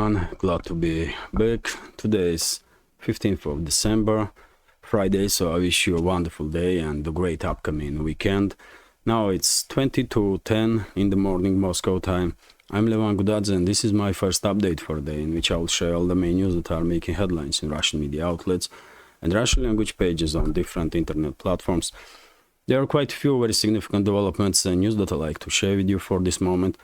everyone, glad to be back. Today is 15th of December, Friday, so I wish you a wonderful day and a great upcoming weekend. Now it's 20 to 10 in the morning Moscow time. I'm Levan Gudadze and this is my first update for the day, in which I will share all the main news that are making headlines in Russian media outlets and Russian language pages on different internet platforms. There are quite a few very significant developments and news that I like to share with you for this moment.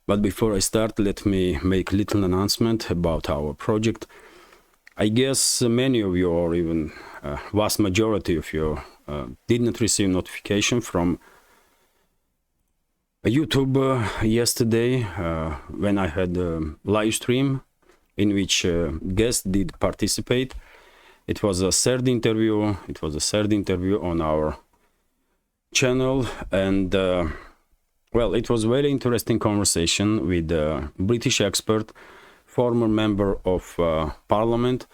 But before I start, let me make a little announcement about our project. I guess many of you, or even vast majority of you, didn't receive notification from YouTube yesterday when I had a live stream in which guests did participate. It was a third interview. It was a third interview on our channel, and well, it was a very interesting conversation with a British expert, former member of Parliament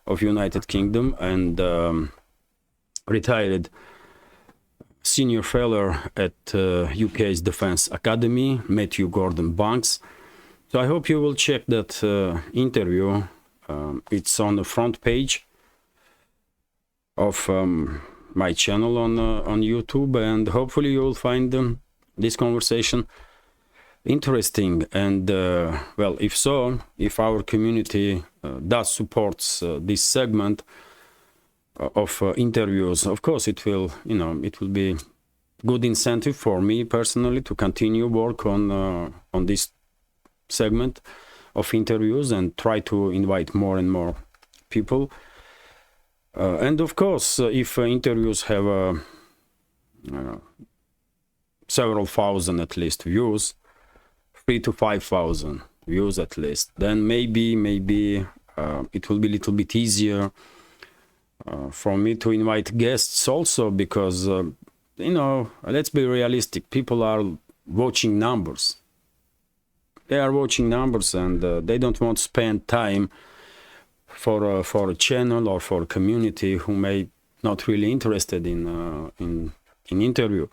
of United Kingdom, and retired senior fellow at UK's Defence Academy, Matthew Gordon-Banks. So I hope you will check that interview. It's on the front page of my channel on YouTube, and hopefully you will find this conversation interesting. And well, if so, if our community does supports this segment of interviews, of course it will, it will be good incentive for me personally to continue work on this segment of interviews and try to invite more and more people. And of course, if interviews have several thousand at least views, 3,000 to 5,000 views at least, then maybe it will be a little bit easier for me to invite guests also, because let's be realistic, people are watching numbers. They are watching numbers, and they don't want to spend time for a channel or for a community who may not really interested in interview.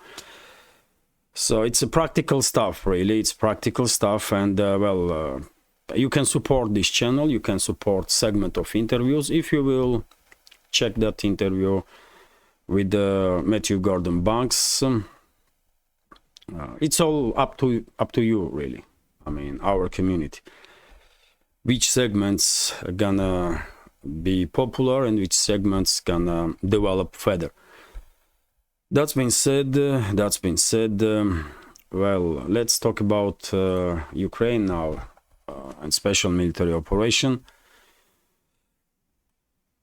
So it's a practical stuff, really. It's practical stuff, and well, you can support this channel. You can support segment of interviews if you will check that interview with Matthew Gordon-Banks. It's all up to you, really. I mean, our community. Which segments are gonna be popular and which segments gonna develop further. That's been said, well, let's talk about Ukraine now and special military operation.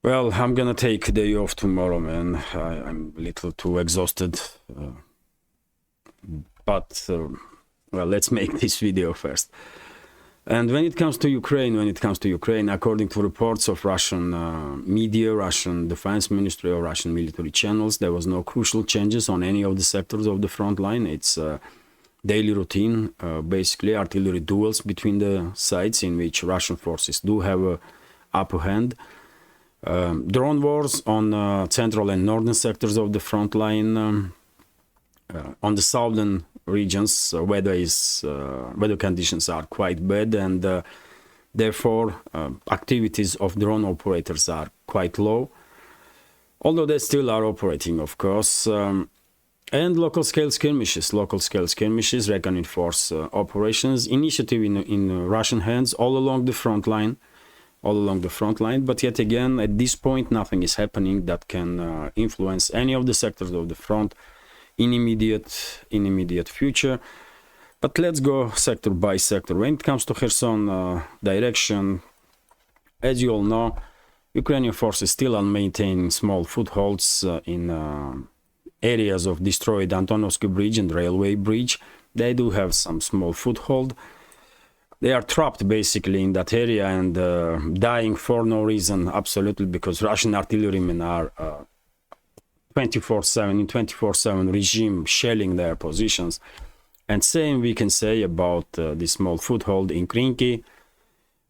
Well, I'm gonna take a day off tomorrow, man. I'm a little too exhausted. But, well, let's make this video first. And when it comes to Ukraine, according to reports of Russian media, Russian defense ministry or Russian military channels, there was no crucial changes on any of the sectors of the front line. It's daily routine, basically artillery duels between the sides in which Russian forces do have a upper hand. Drone wars on central and northern sectors of the front line. On the southern regions, weather conditions are quite bad, and therefore activities of drone operators are quite low, although they still are operating, of course. And local scale skirmishes, reckoning force operations, initiative in Russian hands all along the front line, but yet again, at this point, nothing is happening that can influence any of the sectors of the front in immediate future. But let's go sector by sector. When it comes to Kherson direction, as you all know, Ukrainian forces still are maintaining small footholds in areas of destroyed Antonovsky Bridge and Railway Bridge. They do have some small foothold. They are trapped basically in that area and dying for no reason, absolutely, because Russian artillerymen are 24/7 regime shelling their positions. And same we can say about the small foothold in Krinky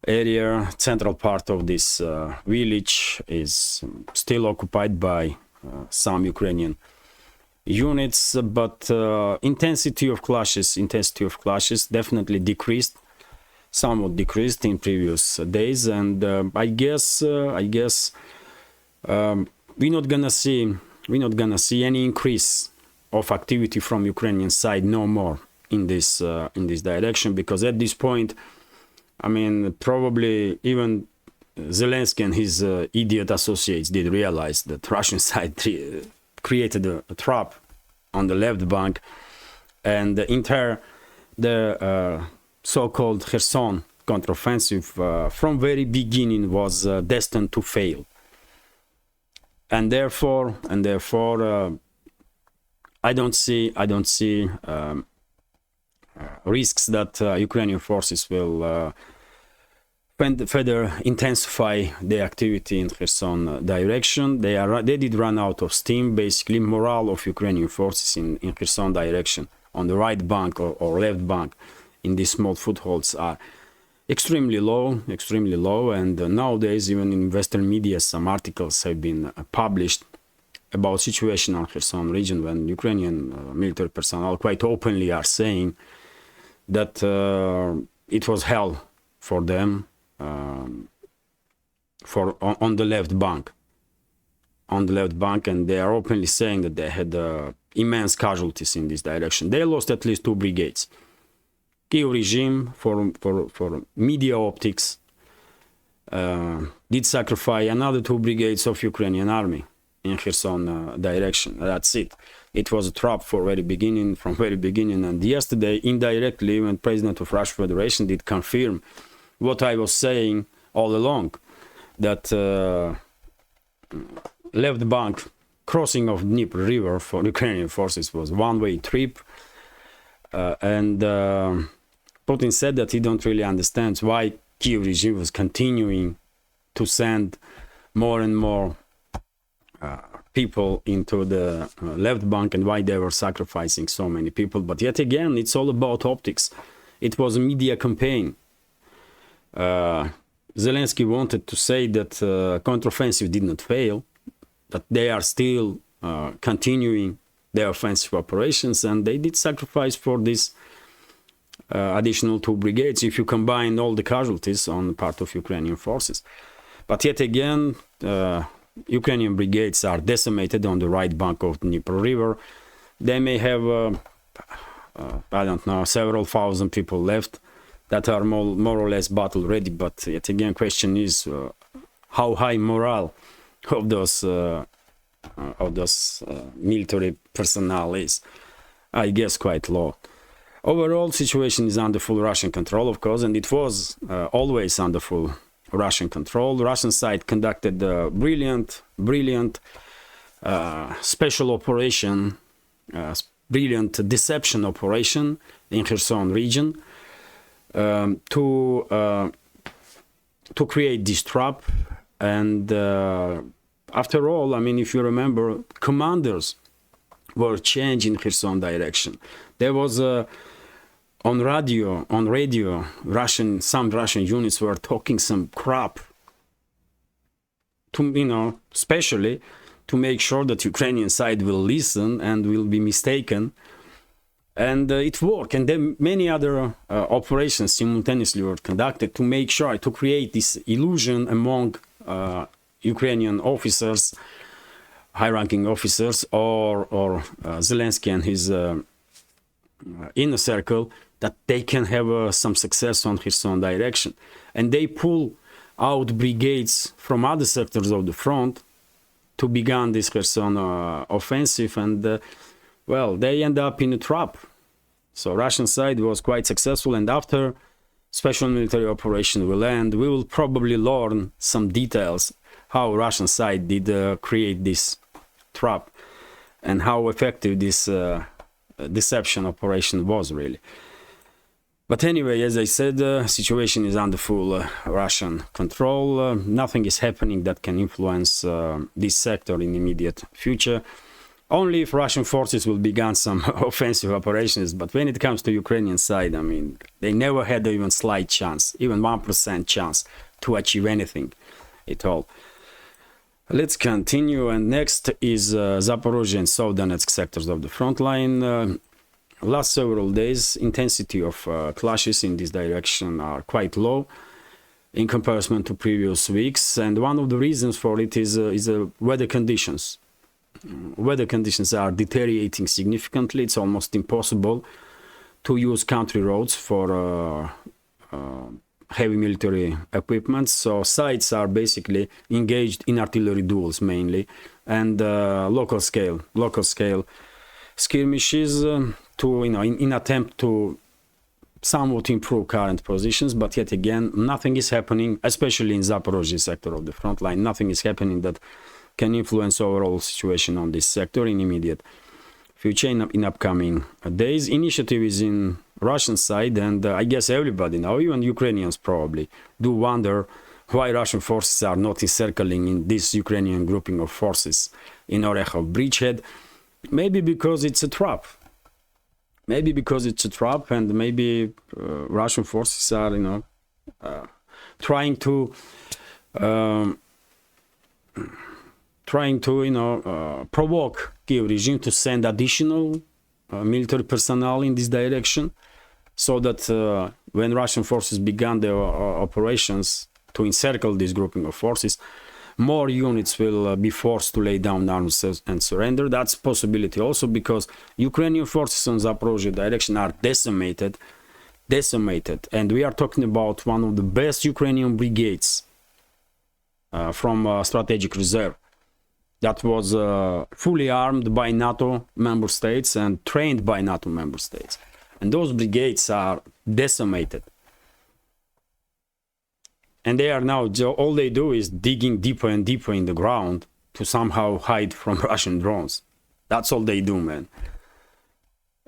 area. Central part of this village is still occupied by some Ukrainian units, but intensity of clashes definitely decreased somewhat decreased in previous days, and I guess we're not gonna see any increase of activity from Ukrainian side no more in this direction, because at this point, I mean, probably even Zelensky and his idiot associates did realize that Russian side created a trap on the left bank, and the so-called Kherson counteroffensive from very beginning was destined to fail, and therefore I don't see risks that Ukrainian forces will further intensify the activity in Kherson direction. They did run out of steam. Basically, morale of Ukrainian forces in Kherson direction on the right bank or left bank in these small footholds are extremely low, and nowadays even in Western media some articles have been published about situation in Kherson region, when Ukrainian military personnel quite openly are saying that it was hell for them on the left bank, and they are openly saying that they had immense casualties in this direction. They lost at least 2 brigades. Kiev regime, for media optics, did sacrifice another 2 brigades of Ukrainian army in Kherson direction. That's it. It was a trap from very beginning. And yesterday, indirectly, when President of Russian Federation did confirm what I was saying all along, that left bank crossing of Dnieper River for Ukrainian forces was one-way trip, and Putin said that he don't really understand why Kiev regime was continuing to send more and more people into the left bank, and why they were sacrificing so many people. But yet again, it's all about optics. It was a media campaign. Zelensky wanted to say that counteroffensive did not fail, that they are still continuing their offensive operations, and they did sacrifice for this additional 2 brigades if you combine all the casualties on the part of Ukrainian forces. But yet again, Ukrainian brigades are decimated on the right bank of the Dnieper River. They may have, I don't know, several thousand people left that are more or less battle ready. But yet again, question is how high morale of those military personnel is. I guess quite low. Overall, situation is under full Russian control, of course, and it was always under full Russian control. The Russian side conducted a brilliant special operation, brilliant deception operation in Kherson region to create this trap. And after all, I mean, if you remember, commanders were changed in Kherson direction. There was on radio, some Russian units were talking some crap to, especially to make sure that Ukrainian side will listen and will be mistaken. And it worked. And then many other operations simultaneously were conducted to make sure, to create this illusion among Ukrainian officers, high-ranking officers, or Zelensky and his inner circle, that they can have some success on Kherson direction. And they pull out brigades from other sectors of the front to begin this Kherson offensive, and well, they end up in a trap. So Russian side was quite successful, and after special military operation will end, we will probably learn some details how Russian side did create this trap and how effective this deception operation was really. But anyway, as I said, the situation is under full Russian control. Nothing is happening that can influence this sector in the immediate future. Only if Russian forces will begin some offensive operations. But when it comes to Ukrainian side, I mean, they never had even slight chance, even 1% chance to achieve anything at all. Let's continue. And next is Zaporizhzhia and South Donetsk sectors of the front line. last several days, intensity of clashes in this direction are quite low in comparison to previous weeks, and one of the reasons for it is weather conditions. Weather conditions are deteriorating significantly. It's almost impossible to use country roads for heavy military equipment, so sites are basically engaged in artillery duels mainly, and local scale skirmishes to in attempt to somewhat improve current positions. But yet again, nothing is happening, especially in Zaporizhzhia sector of the front line. Nothing is happening that can influence overall situation on this sector in immediate future in upcoming days. Initiative is in Russian side, and I guess everybody now, even Ukrainians probably, do wonder why Russian forces are not encircling in this Ukrainian grouping of forces in Orekhov bridgehead. Maybe because it's a trap. Maybe because it's a trap, and maybe Russian forces are, trying to provoke Kiev regime to send additional military personnel in this direction, so that when Russian forces began their operations to encircle this grouping of forces, more units will be forced to lay down arms and surrender. That's a possibility also because Ukrainian forces on Zaporizhzhia direction are decimated, and we are talking about one of the best Ukrainian brigades from strategic reserve that was fully armed by NATO member states and trained by NATO member states. And those brigades are decimated. And they are now, all they do is digging deeper and deeper in the ground to somehow hide from Russian drones. That's all they do, man.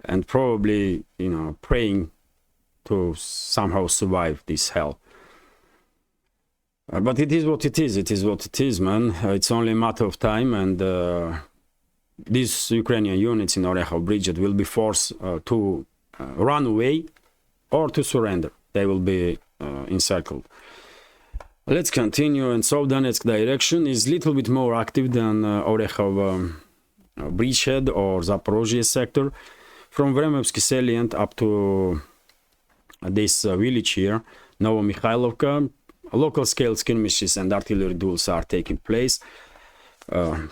And probably, praying to somehow survive this hell. But it is what it is. It is what it is, man. It's only a matter of time, and these Ukrainian units in Orekhov bridgehead will be forced to run away or to surrender. They will be encircled. Let's continue. And so Donetsk direction is a little bit more active than Orekhov bridgehead or Zaporizhzhia sector. From Vremevsky salient up to this village here, Novomikhailivka, local scale skirmishes and artillery duels are taking place.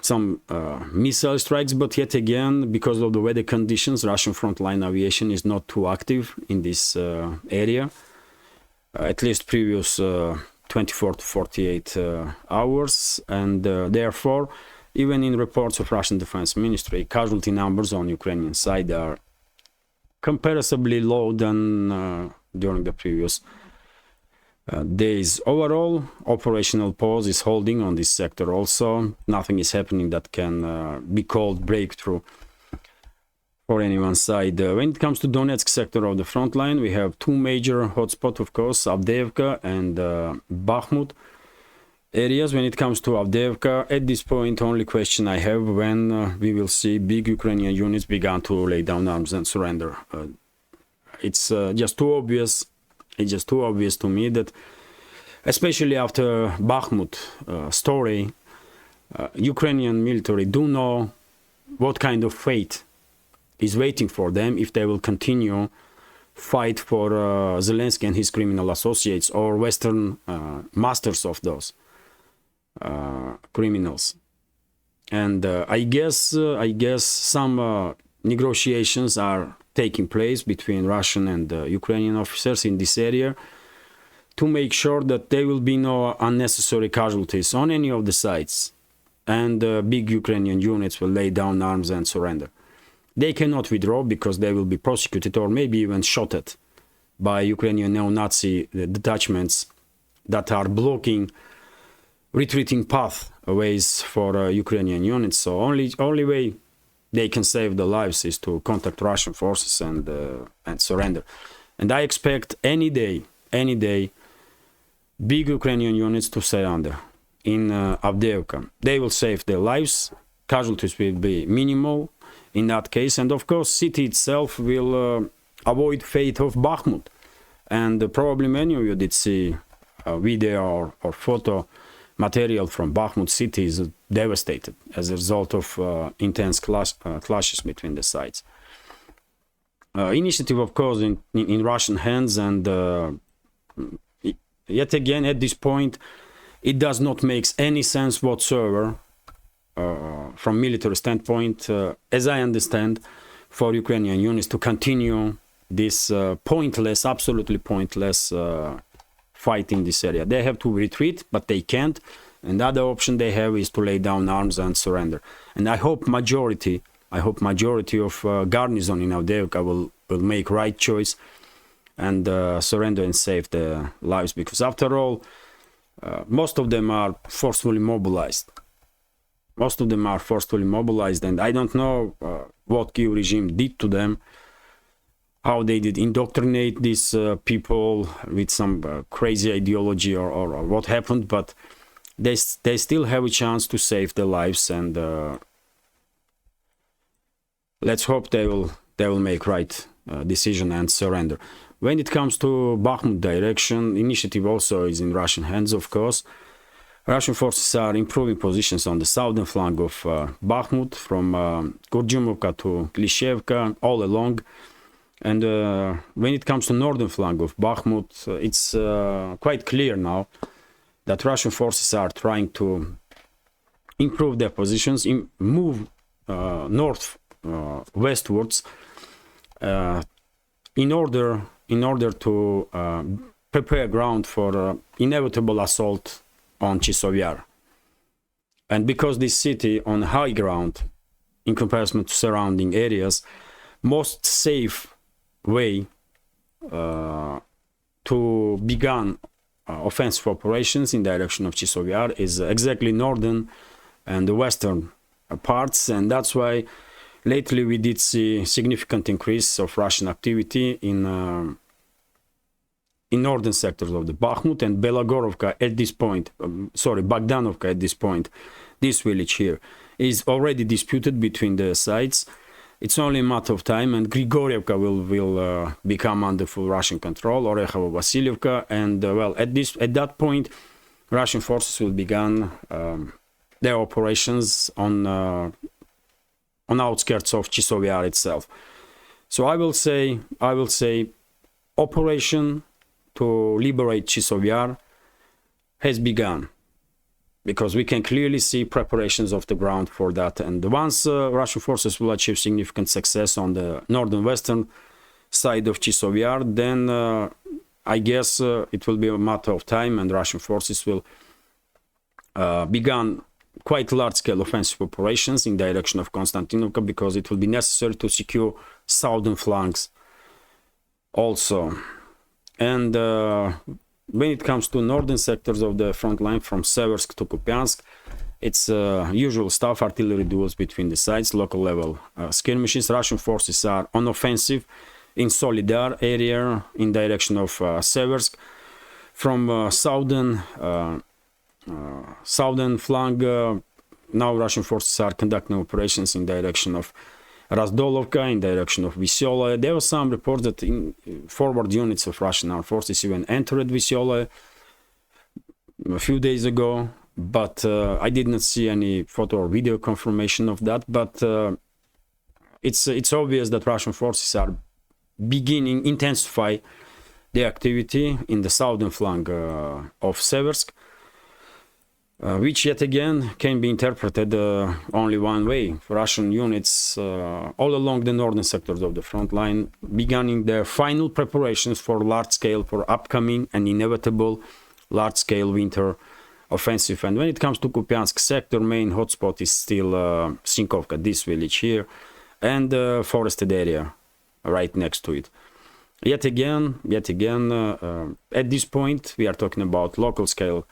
Some missile strikes, but yet again, because of the weather conditions, Russian frontline aviation is not too active in this area, at least previous 24 to 48 hours, and therefore, even in reports of Russian Defense Ministry, casualty numbers on Ukrainian side are comparatively low than during the previous days. Overall, operational pause is holding on this sector also. Nothing is happening that can be called breakthrough for anyone's side. When it comes to Donetsk sector of the front line, we have two major hotspots, of course, Avdiivka and Bakhmut areas. When it comes to Avdiivka, at this point, only question I have when we will see big Ukrainian units began to lay down arms and surrender. It's just too obvious. It's just too obvious to me that, especially after Bakhmut story, Ukrainian military do know what kind of fate is waiting for them if they will continue fight for Zelensky and his criminal associates or Western masters of those criminals. And I guess some negotiations are taking place between Russian and Ukrainian officers in this area to make sure that there will be no unnecessary casualties on any of the sides, and big Ukrainian units will lay down arms and surrender. They cannot withdraw because they will be prosecuted or maybe even shot at by Ukrainian neo-Nazi detachments that are blocking retreating pathways for Ukrainian units. So only way they can save their lives is to contact Russian forces and surrender. And I expect any day, big Ukrainian units to surrender in Avdiivka. They will save their lives. Casualties will be minimal in that case. And of course, city itself will avoid fate of Bakhmut. And probably many of you did see a video or photo material from Bakhmut city is devastated as a result of intense clashes between the sides. initiative, of course, in Russian hands, and yet again, at this point, it does not make any sense whatsoever from military standpoint, as I understand, for Ukrainian units to continue this pointless, absolutely pointless fight in this area. They have to retreat, but they can't. And the other option they have is to lay down arms and surrender. And I hope majority of garrison in Avdiivka will make right choice and surrender and save their lives, because after all, most of them are forcefully mobilized. And I don't know what Kyiv regime did to them, how they did indoctrinate these people with some crazy ideology or what happened, but they still have a chance to save their lives, and let's hope they will make right decision and surrender. When it comes to Bakhmut direction, initiative also is in Russian hands, of course. Russian forces are improving positions on the southern flank of Bakhmut, from Kurdyumovka to Klishevka, all along. And when it comes to northern flank of Bakhmut, it's quite clear now that Russian forces are trying to improve their positions, move north westwards, in order to prepare ground for inevitable assault on Chisov Yar. And because this city on high ground in comparison to surrounding areas, most safe way to begin offensive operations in direction of Chisov Yar is exactly northern and the western parts, and that's why lately we did see significant increase of Russian activity in northern sectors of the Bakhmut and Belogorovka at this point. Bogdanovka at this point. This village here is already disputed between the sides. It's only a matter of time, and Grigorievka will become under full Russian control, Orekhovo-Vasilievka, and at that point, Russian forces will begin their operations on outskirts of Chisov Yar itself. So I will say, operation to liberate Chisov Yar has begun, because we can clearly see preparations of the ground for that. And once Russian forces will achieve significant success on the northern western side of Chisov Yar, then I guess it will be a matter of time, and Russian forces will begin quite large-scale offensive operations in direction of Konstantinovka, because it will be necessary to secure southern flanks also. And when it comes to northern sectors of the front line, from Seversk to Kupiansk, it's usual stuff, artillery duels between the sides, local level skirmishes. Russian forces are on offensive in Solidar area in direction of Seversk. From southern flank, now Russian forces are conducting operations in direction of Razdolovka, in direction of Vysyola. There were some reports that forward units of Russian armed forces even entered Vysyola a few days ago, but I did not see any photo or video confirmation of that. But it's obvious that Russian forces are beginning intensify the activity in the southern flank of Seversk, which yet again can be interpreted only one way. Russian units all along the northern sectors of the front line beginning their final preparations for upcoming and inevitable large-scale winter offensive. And when it comes to Kupiansk sector, main hotspot is still Sinkovka, this village here, and forested area right next to it. Yet again, at this point, we are talking about local-scale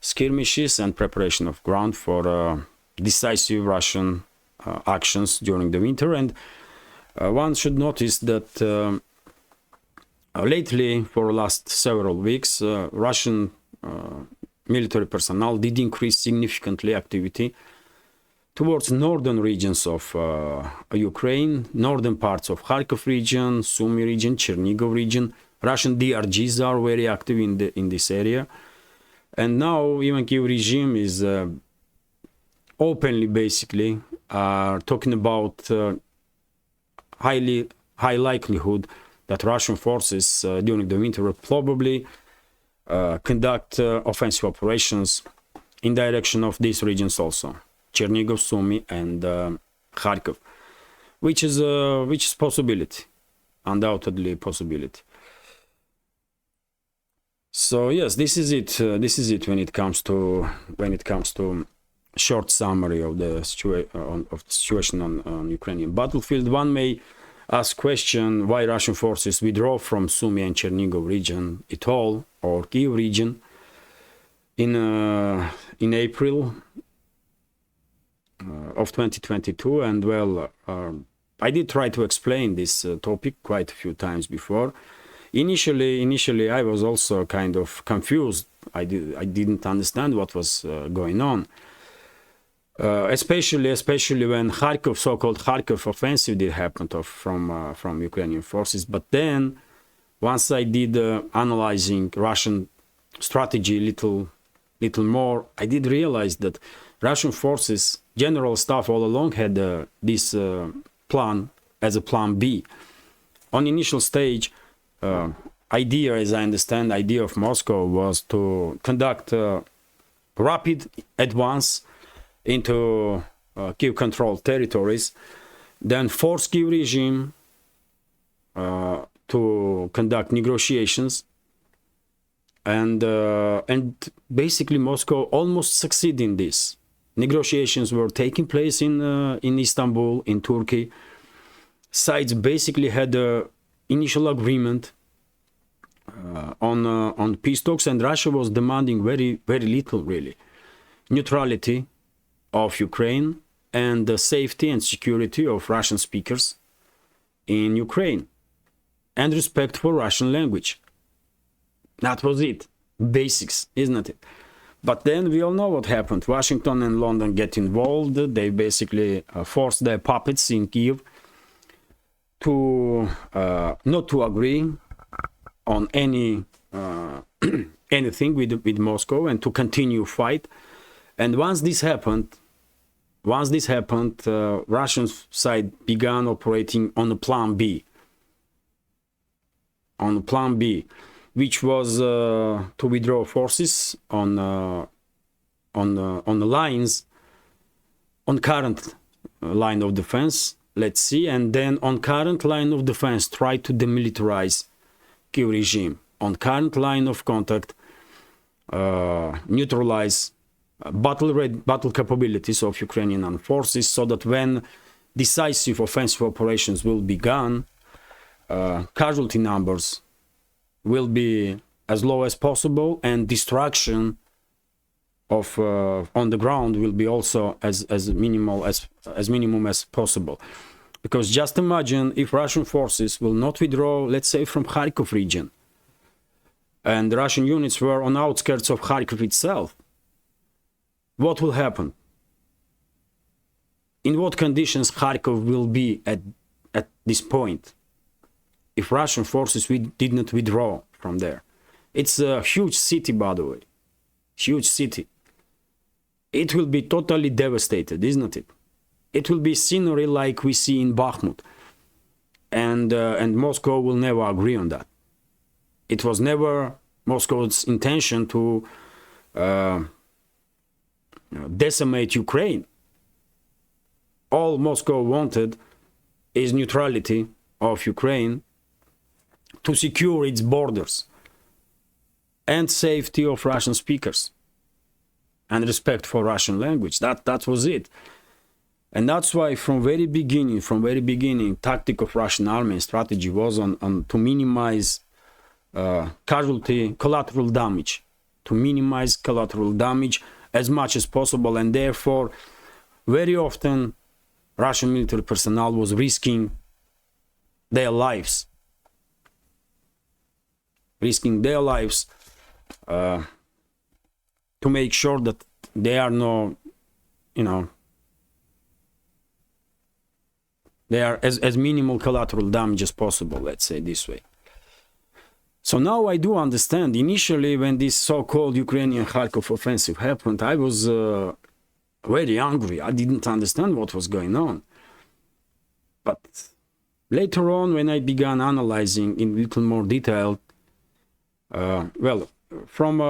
skirmishes and preparation of ground for decisive Russian actions during the winter. And one should notice that lately, for the last several weeks, Russian military personnel did increase significantly activity towards northern regions of Ukraine, northern parts of Kharkov region, Sumy region, Chernigov region. Russian DRGs are very active in this area. And now even Kyiv regime is openly basically talking about high high likelihood that Russian forces during the winter will probably conduct offensive operations in direction of these regions also, Chernigov, Sumy, and Kharkov, which is possibility, undoubtedly possibility. So yes, this is it. This is it when it comes to short summary of the situation on Ukrainian battlefield. One may ask question why Russian forces withdraw from Sumy and Chernigov region at all, or Kiev region, in April of 2022. And well, I did try to explain this topic quite a few times before. Initially, I was also kind of confused. I didn't understand what was going on. Especially when Kharkov, so-called Kharkov offensive did happen from Ukrainian forces. But then, once I did analyzing Russian strategy little more, I did realize that Russian forces, general staff all along had this plan as a plan B. On initial stage, idea, as I understand, idea of Moscow was to conduct rapid advance into Kiev-controlled territories, then force Kiev regime to conduct negotiations, and basically Moscow almost succeeded in this. Negotiations were taking place in Istanbul, in Turkey. Sides basically had an initial agreement on peace talks, and Russia was demanding very little, really. Neutrality of Ukraine and the safety and security of Russian speakers in Ukraine, and respect for Russian language. That was it. Basics, isn't it? But then we all know what happened. Washington and London get involved. They basically forced their puppets in Kiev to not to agree on any anything with Moscow, and to continue fight. And once this happened, Russian side began operating on a plan B. Which was to withdraw forces on the lines, on current line of defense, let's see, and then on current line of defense try to demilitarize Kiev regime. On current line of contact, neutralize battle capabilities of Ukrainian armed forces, so that when decisive offensive operations will begin, casualty numbers will be as low as possible, and destruction of on the ground will be also as minimum as possible. Because just imagine if Russian forces will not withdraw, let's say, from Kharkov region, and the Russian units were on outskirts of Kharkov itself, what will happen? In what conditions Kharkov will be at this point if Russian forces did not withdraw from there? It's a huge city, by the way. Huge city. It will be totally devastated, isn't it? It will be scenery like we see in Bakhmut. And Moscow will never agree on that. It was never Moscow's intention to decimate Ukraine. All Moscow wanted is neutrality of Ukraine, to secure its borders, and safety of Russian speakers, and respect for Russian language. That was it. And that's why from very beginning, tactic of Russian army and strategy was on to minimize collateral damage, as much as possible. And therefore, very often, Russian military personnel was risking their lives, to make sure that there are no, they are as minimal collateral damage as possible, let's say this way. So now I do understand. Initially, when this so-called Ukrainian Kharkov offensive happened, I was very angry. I didn't understand what was going on. But later on, when I began analyzing in little more detail, well, from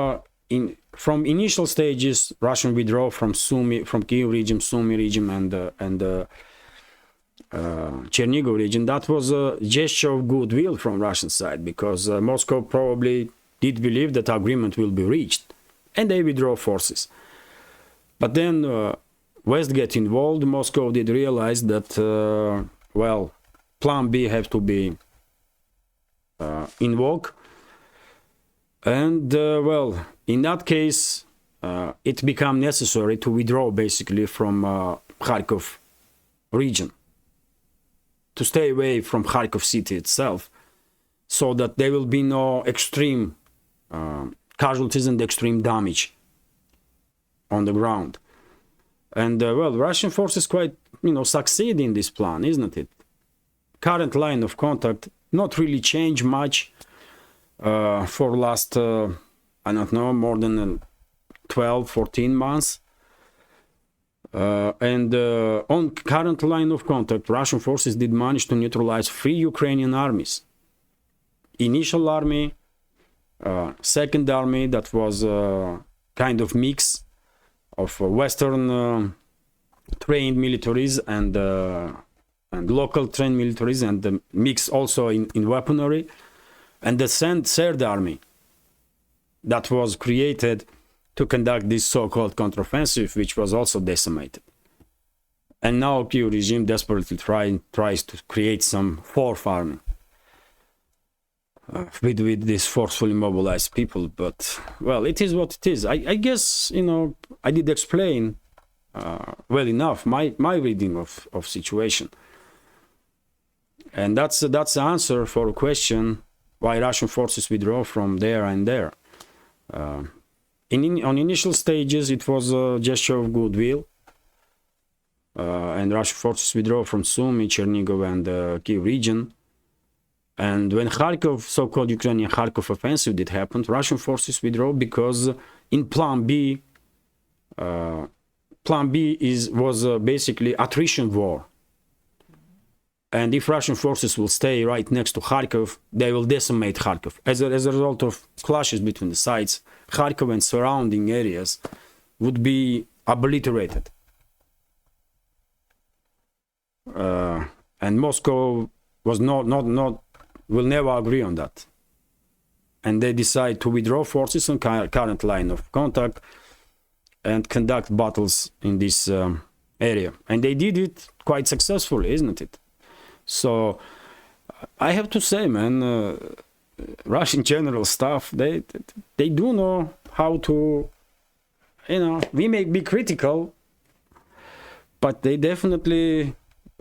initial stages, Russian withdrawal from Sumy, from Kiev region, Sumy region, and Chernihiv region, that was a gesture of goodwill from Russian side, because Moscow probably did believe that agreement will be reached, and they withdraw forces. But then West get involved. Moscow did realize that, well, Plan B have to be invoked, and well, in that case, it became necessary to withdraw basically from Kharkov region, to stay away from Kharkov city itself, so that there will be no extreme casualties and extreme damage on the ground. And well, Russian forces quite, succeed in this plan, isn't it? Current line of contact not really changed much for last, I don't know, more than 12, 14 months. And on current line of contact, Russian forces did manage to neutralize 3 Ukrainian armies. Initial army, second army, that was a kind of mix of Western trained militaries and local trained militaries, and the mix also in weaponry, and the third army that was created to conduct this so-called counteroffensive, which was also decimated. And now Kyiv regime desperately tries to create some fourth army with these forcefully mobilized people. But, well, it is what it is. I guess, I did explain well enough my reading of situation. And that's the answer for a question why Russian forces withdraw from there and there. On initial stages, it was a gesture of goodwill, and Russian forces withdraw from Sumy, Chernihiv, and Kyiv region. And when Kharkov, so-called Ukrainian Kharkov offensive did happen, Russian forces withdraw because in Plan B, was basically attrition war. And if Russian forces will stay right next to Kharkov, they will decimate Kharkov. As a result of clashes between the sides, Kharkov and surrounding areas would be obliterated. And Moscow was will never agree on that. And they decide to withdraw forces on current line of contact and conduct battles in this area. And they did it quite successfully, isn't it? So I have to say, man, Russian general staff, they do know how to, we may be critical, but they definitely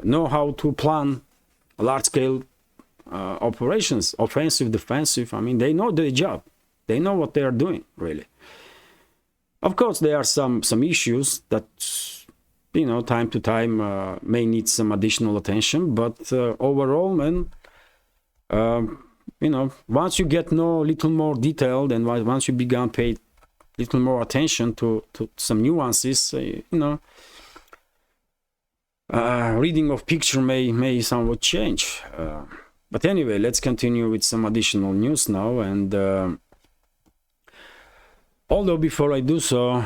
know how to plan large-scale operations, offensive, defensive. I mean, they know their job. They know what they are doing, really. Of course, there are some issues that, time to time may need some additional attention, but overall, man, once you get know little more detailed, and once you begin pay little more attention to some nuances, reading of picture may somewhat change. But anyway, let's continue with some additional news now. And although before I do so,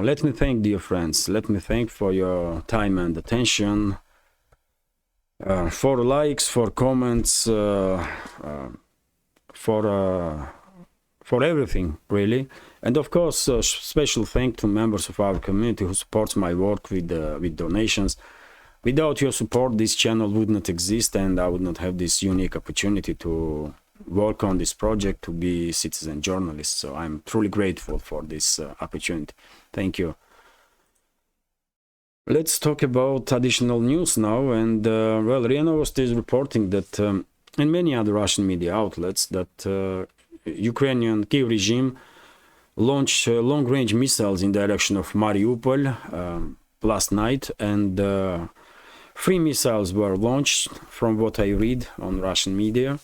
let me thank, dear friends, let me thank for your time and attention, for likes, for comments, for everything, really. And of course, special thank to members of our community who supports my work with donations. Without your support, this channel would not exist, and I would not have this unique opportunity to work on this project, to be citizen journalist. So I'm truly grateful for this opportunity. Thank you. Let's talk about additional news now. And well, RIA Novosti is reporting that, and many other Russian media outlets, that Ukrainian Kyiv regime launched long-range missiles in direction of Mariupol last night, and 3 missiles were launched, from what I read on Russian media.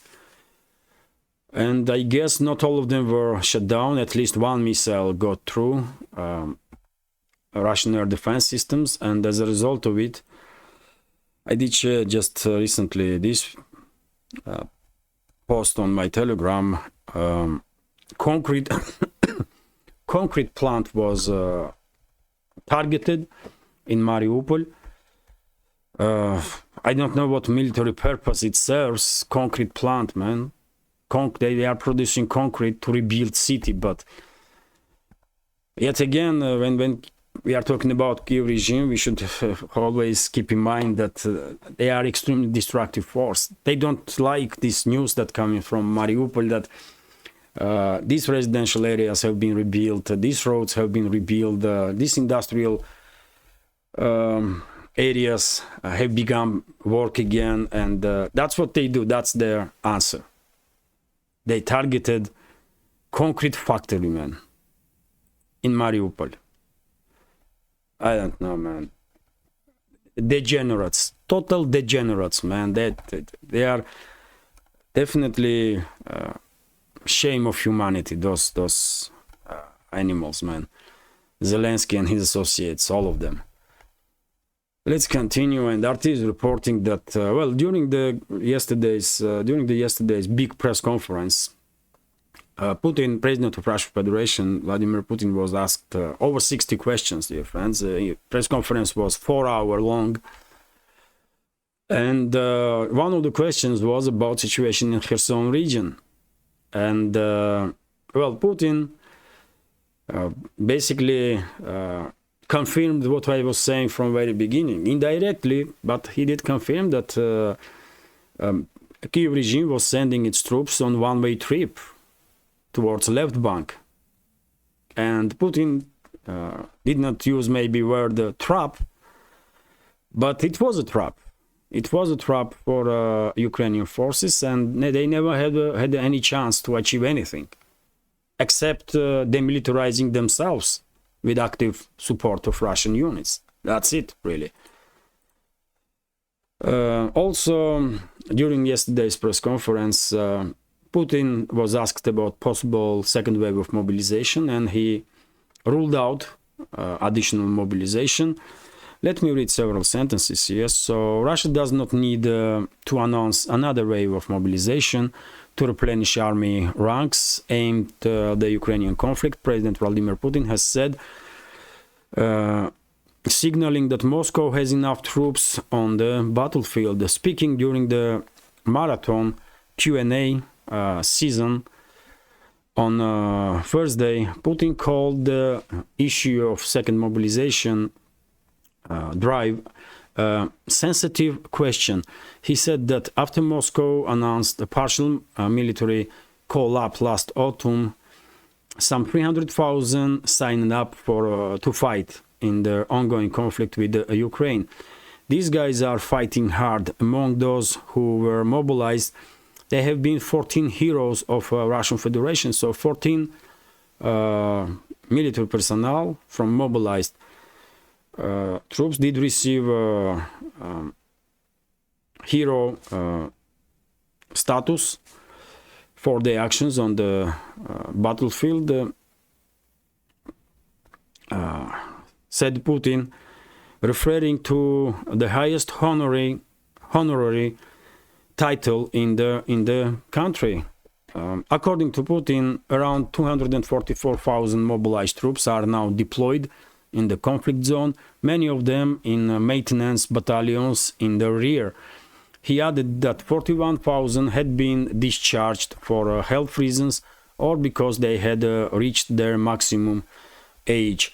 And I guess not all of them were shut down. At least 1 missile got through Russian air defense systems, and as a result of it, I did share just recently this post on my Telegram. Concrete concrete plant was targeted in Mariupol. I don't know what military purpose it serves. Concrete plant, man. They are producing concrete to rebuild city, but yet again, when we are talking about Kiev regime, we should always keep in mind that they are extremely destructive force. They don't like this news that coming from Mariupol that these residential areas have been rebuilt, these roads have been rebuilt, these industrial areas have begun work again, and that's what they do. That's their answer. They targeted concrete factory, man, in Mariupol. I don't know, man. Degenerates, total degenerates, man. They are definitely shame of humanity. Those animals, man. Zelensky and his associates, all of them. Let's continue. And RT is reporting that well, during the yesterday's big press conference, Putin, President of Russian Federation, Vladimir Putin, was asked over 60 questions, dear friends. The press conference was 4 hours long. And one of the questions was about situation in Kherson region. And, well, Putin basically confirmed what I was saying from very beginning. Indirectly, but he did confirm that Kiev regime was sending its troops on one-way trip towards left bank, and Putin did not use maybe word trap, but it was a trap. It was a trap for Ukrainian forces, and they never had any chance to achieve anything, except demilitarizing themselves with active support of Russian units. That's it, really. Also, during yesterday's press conference, Putin was asked about possible second wave of mobilization, and he ruled out additional mobilization. Let me read several sentences here. So, Russia does not need to announce another wave of mobilization to replenish army ranks aimed at the Ukrainian conflict. President Vladimir Putin has said, signaling that Moscow has enough troops on the battlefield. Speaking during the marathon Q&A season on Thursday, Putin called the issue of second mobilization drive sensitive question. He said that after Moscow announced a partial military call-up last autumn, some 300,000 signed up for to fight in the ongoing conflict with Ukraine. These guys are fighting hard. Among those who were mobilized, there have been 14 heroes of Russian Federation, so 14 military personnel from mobilized troops did receive hero status for their actions on the battlefield, said Putin, referring to the highest honorary title in the country. According to Putin, around 244,000 mobilized troops are now deployed in the conflict zone, many of them in maintenance battalions in the rear. He added that 41,000 had been discharged for health reasons or because they had reached their maximum age.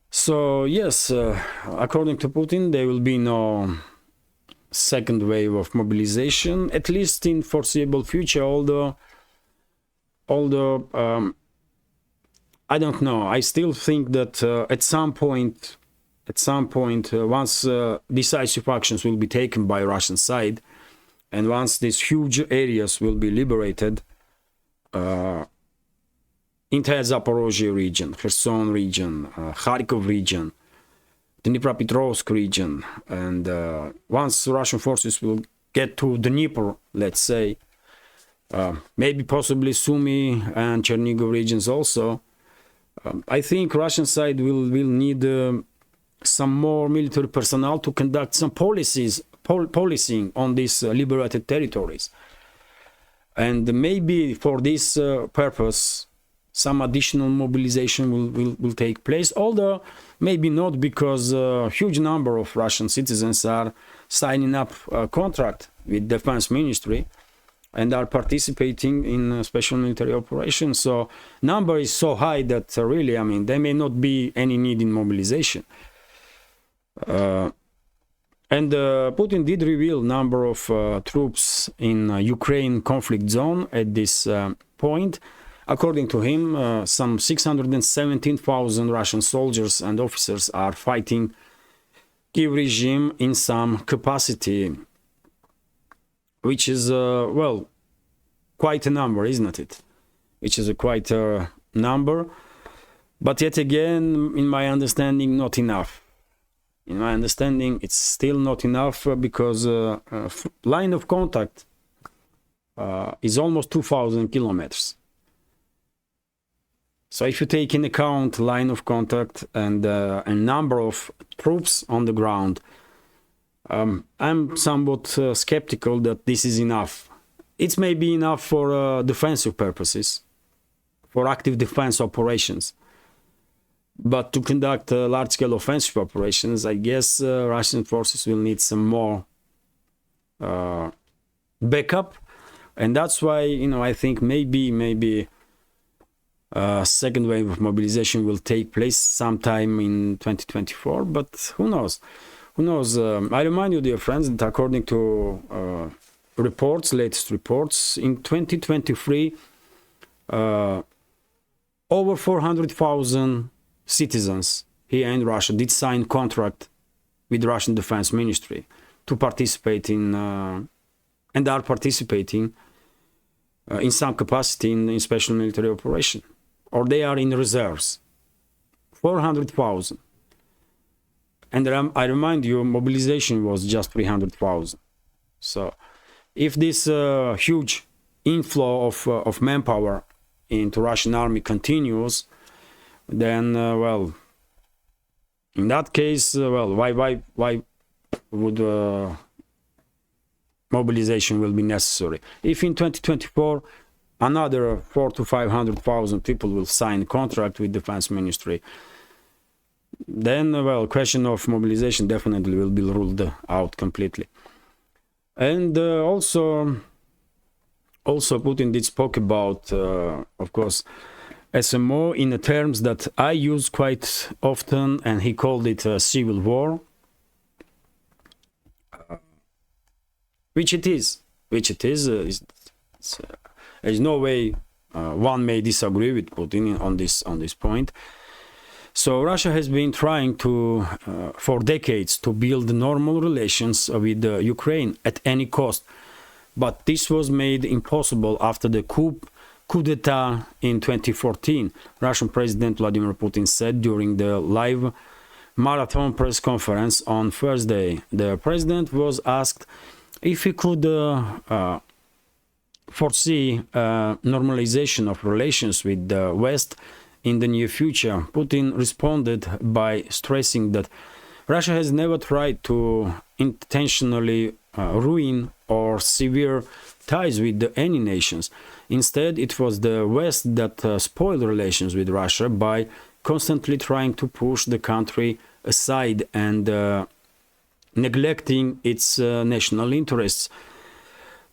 So yes, according to Putin, there will be no second wave of mobilization, at least in foreseeable future, although I don't know. I still think that at some point, once decisive actions will be taken by Russian side, and once these huge areas will be liberated, entire Zaporizhzhia region, Kherson region, Kharkov region, Dnipropetrovsk region, and once Russian forces will get to Dnieper, let's say, maybe possibly Sumy and Chernigov regions also, I think Russian side will need some more military personnel to conduct some policing on these liberated territories. And maybe for this purpose, some additional mobilization will take place, although maybe not, because a huge number of Russian citizens are signing up a contract with Defense Ministry and are participating in special military operations. So number is so high that really, I mean, there may not be any need in mobilization. And Putin did reveal number of troops in Ukraine conflict zone at this point. According to him, some 617,000 Russian soldiers and officers are fighting Kiev regime in some capacity, which is, well, quite a number, isn't it? Which is a quite a number, but yet again, in my understanding, not enough. In my understanding, it's still not enough because line of contact is almost 2,000 kilometers. So if you take in account line of contact and a number of troops on the ground, I'm somewhat skeptical that this is enough. It may be enough for defensive purposes, for active defense operations. But to conduct large-scale offensive operations, I guess Russian forces will need some more backup. And that's why, you know, I think maybe second wave of mobilization will take place sometime in 2024, but who knows? Who knows? I remind you, dear friends, that according to reports, latest reports, in 2023, over 400,000 citizens here in Russia did sign contract with the Russian Defense Ministry to participate in, and are participating in some capacity in special military operation, or they are in reserves. 400,000. And I remind you, mobilization was just 300,000. So if this huge inflow of manpower into Russian army continues, then, well, in that case, well, why would mobilization will be necessary? If in 2024 another 400,000 to 500,000 people will sign contract with Defense Ministry, then, well, question of mobilization definitely will be ruled out completely. And also Putin did spoke about, of course, SMO in the terms that I use quite often, and he called it a civil war, which it is. There's no way one may disagree with Putin on this point. So Russia has been trying to, for decades, to build normal relations with Ukraine at any cost, but this was made impossible after the coup d'etat in 2014. Russian President Vladimir Putin said during the live marathon press conference on Thursday. The president was asked if he could foresee normalization of relations with the West in the near future. Putin responded by stressing that Russia has never tried to intentionally ruin or sever ties with any nations. Instead, it was the West that spoiled relations with Russia by constantly trying to push the country aside and neglecting its national interests.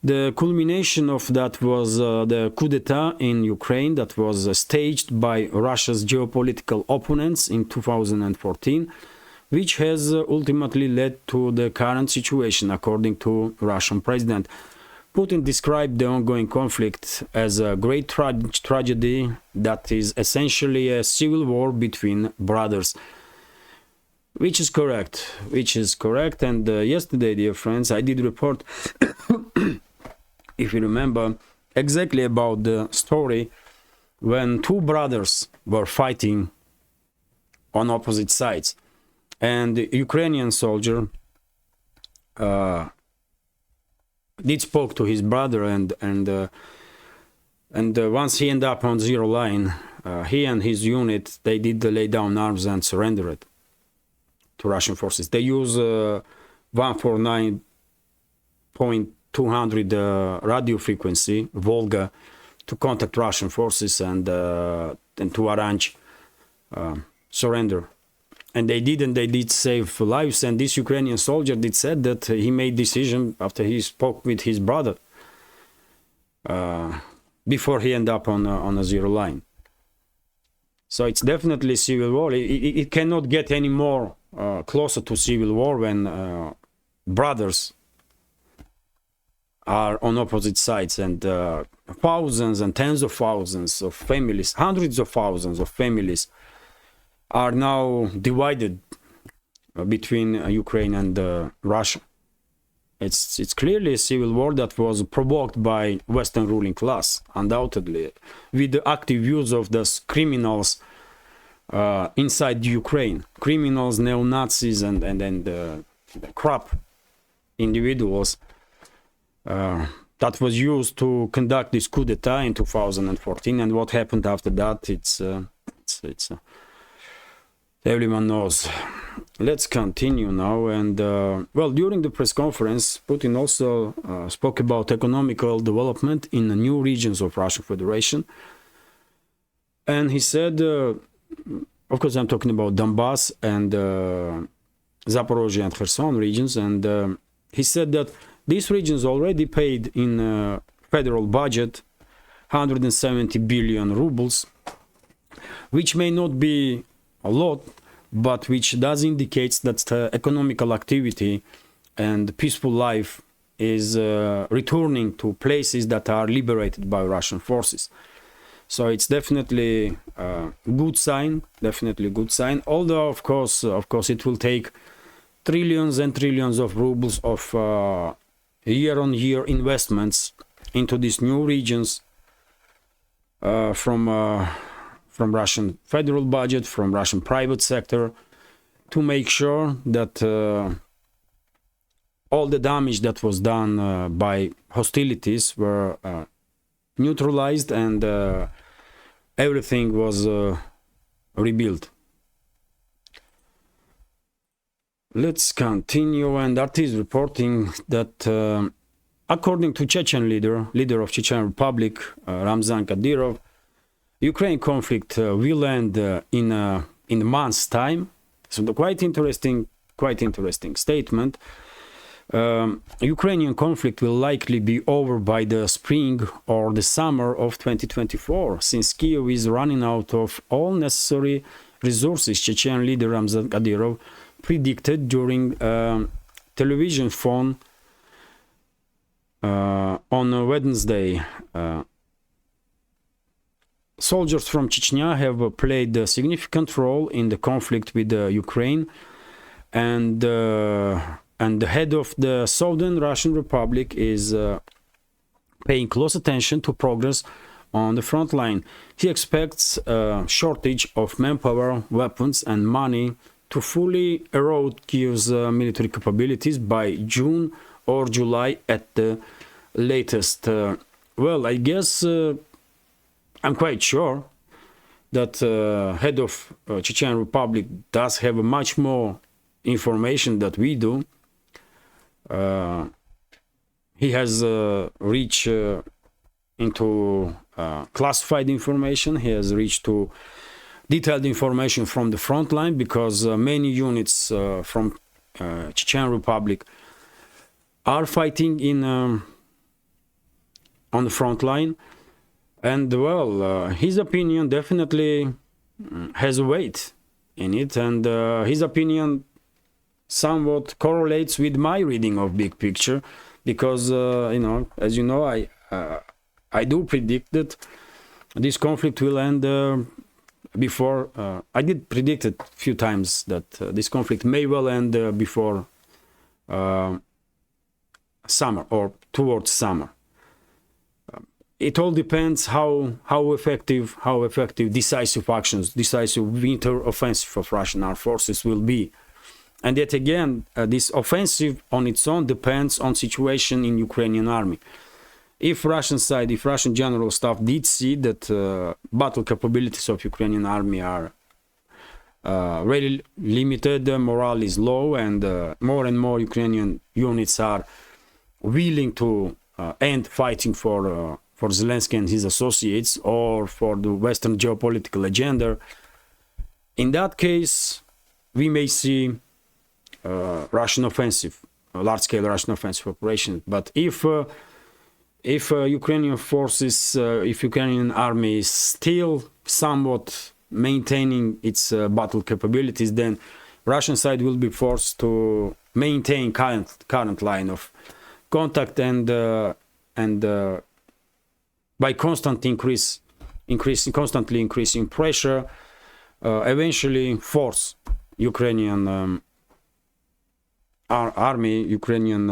The culmination of that was the coup d'etat in Ukraine that was staged by Russia's geopolitical opponents in 2014, which has ultimately led to the current situation, according to Russian President. Putin described the ongoing conflict as a great tragedy that is essentially a civil war between brothers. Which is correct. And yesterday, dear friends, I did report, if you remember, exactly about the story when two brothers were fighting on opposite sides. And the Ukrainian soldier did spoke to his brother, and once he ended up on zero line, he and his unit, they did lay down arms and surrendered. Russian forces. They use 149.200 radio frequency, Volga, to contact Russian forces and to arrange surrender. And they did save lives. And this Ukrainian soldier did said that he made decision after he spoke with his brother before he ended up on a zero line. So it's definitely civil war. It cannot get any more closer to civil war when brothers are on opposite sides, and thousands and tens of thousands of families, hundreds of thousands of families are now divided between Ukraine and Russia. It's clearly a civil war that was provoked by Western ruling class, undoubtedly, with the active use of those criminals inside Ukraine, criminals, neo-Nazis, and corrupt individuals that was used to conduct this coup d'etat in 2014. And what happened after that, it's everyone knows. Let's continue now. And well, during the press conference, Putin also spoke about economical development in the new regions of Russian Federation. And he said, of course, I'm talking about Donbass and Zaporizhzhia and Kherson regions. And he said that these regions already paid in federal budget 170 billion rubles, which may not be a lot, but which does indicate that economical activity and peaceful life is returning to places that are liberated by Russian forces. So it's definitely a good sign, although of course it will take trillions and trillions of rubles of year-on-year investments into these new regions from Russian federal budget, from Russian private sector, to make sure that all the damage that was done by hostilities were neutralized and everything was rebuilt. Let's continue. And that is reporting that according to Chechen leader of Chechen Republic, Ramzan Kadyrov, Ukraine conflict will end in a month's time. So the quite interesting statement. Ukrainian conflict will likely be over by the spring or the summer of 2024, since Kyiv is running out of all necessary resources, Chechen leader Ramzan Kadyrov predicted during television phone on Wednesday. Soldiers from Chechnya have played a significant role in the conflict with Ukraine, and the head of the Southern Russian Republic is paying close attention to progress on the front line. He expects a shortage of manpower, weapons, and money to fully erode Kyiv's military capabilities by June or July at the latest. Well, I guess I'm quite sure that head of Chechen Republic does have much more information that we do. He has reached into classified information. He has reached to detailed information from the front line, because many units from Chechen Republic are fighting in on the front line. And well, his opinion definitely has weight in it, and his opinion somewhat correlates with my reading of big picture, because you know, as you know, I do predict that this conflict will end before. I did predict it a few times that this conflict may well end before summer or towards summer. It all depends how effective decisive actions, decisive winter offensive of Russian armed forces will be. And yet again, this offensive on its own depends on situation in Ukrainian army. If Russian side, if Russian general staff did see that battle capabilities of Ukrainian army are very limited, morale is low, and more Ukrainian units are willing to end fighting for Zelensky and his associates or for the Western geopolitical agenda. In that case, we may see Russian offensive, large-scale Russian offensive operation. But if Ukrainian forces, if Ukrainian army is still somewhat maintaining its battle capabilities, then Russian side will be forced to maintain current line of contact and by constantly increasing pressure, eventually force Ukrainian army, Ukrainian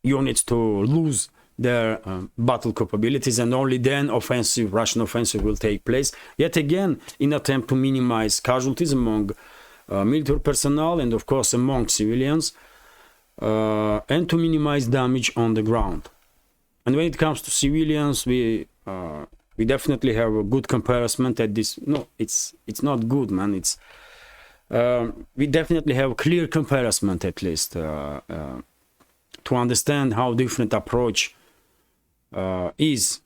units to lose their battle capabilities, and only then Russian offensive will take place. Yet again, in attempt to minimize casualties among military personnel and of course among civilians, and to minimize damage on the ground. And when it comes to civilians, we definitely have a good comparison at this. No, it's not good, man. It's we definitely have a clear comparison, at least, to understand how different approach is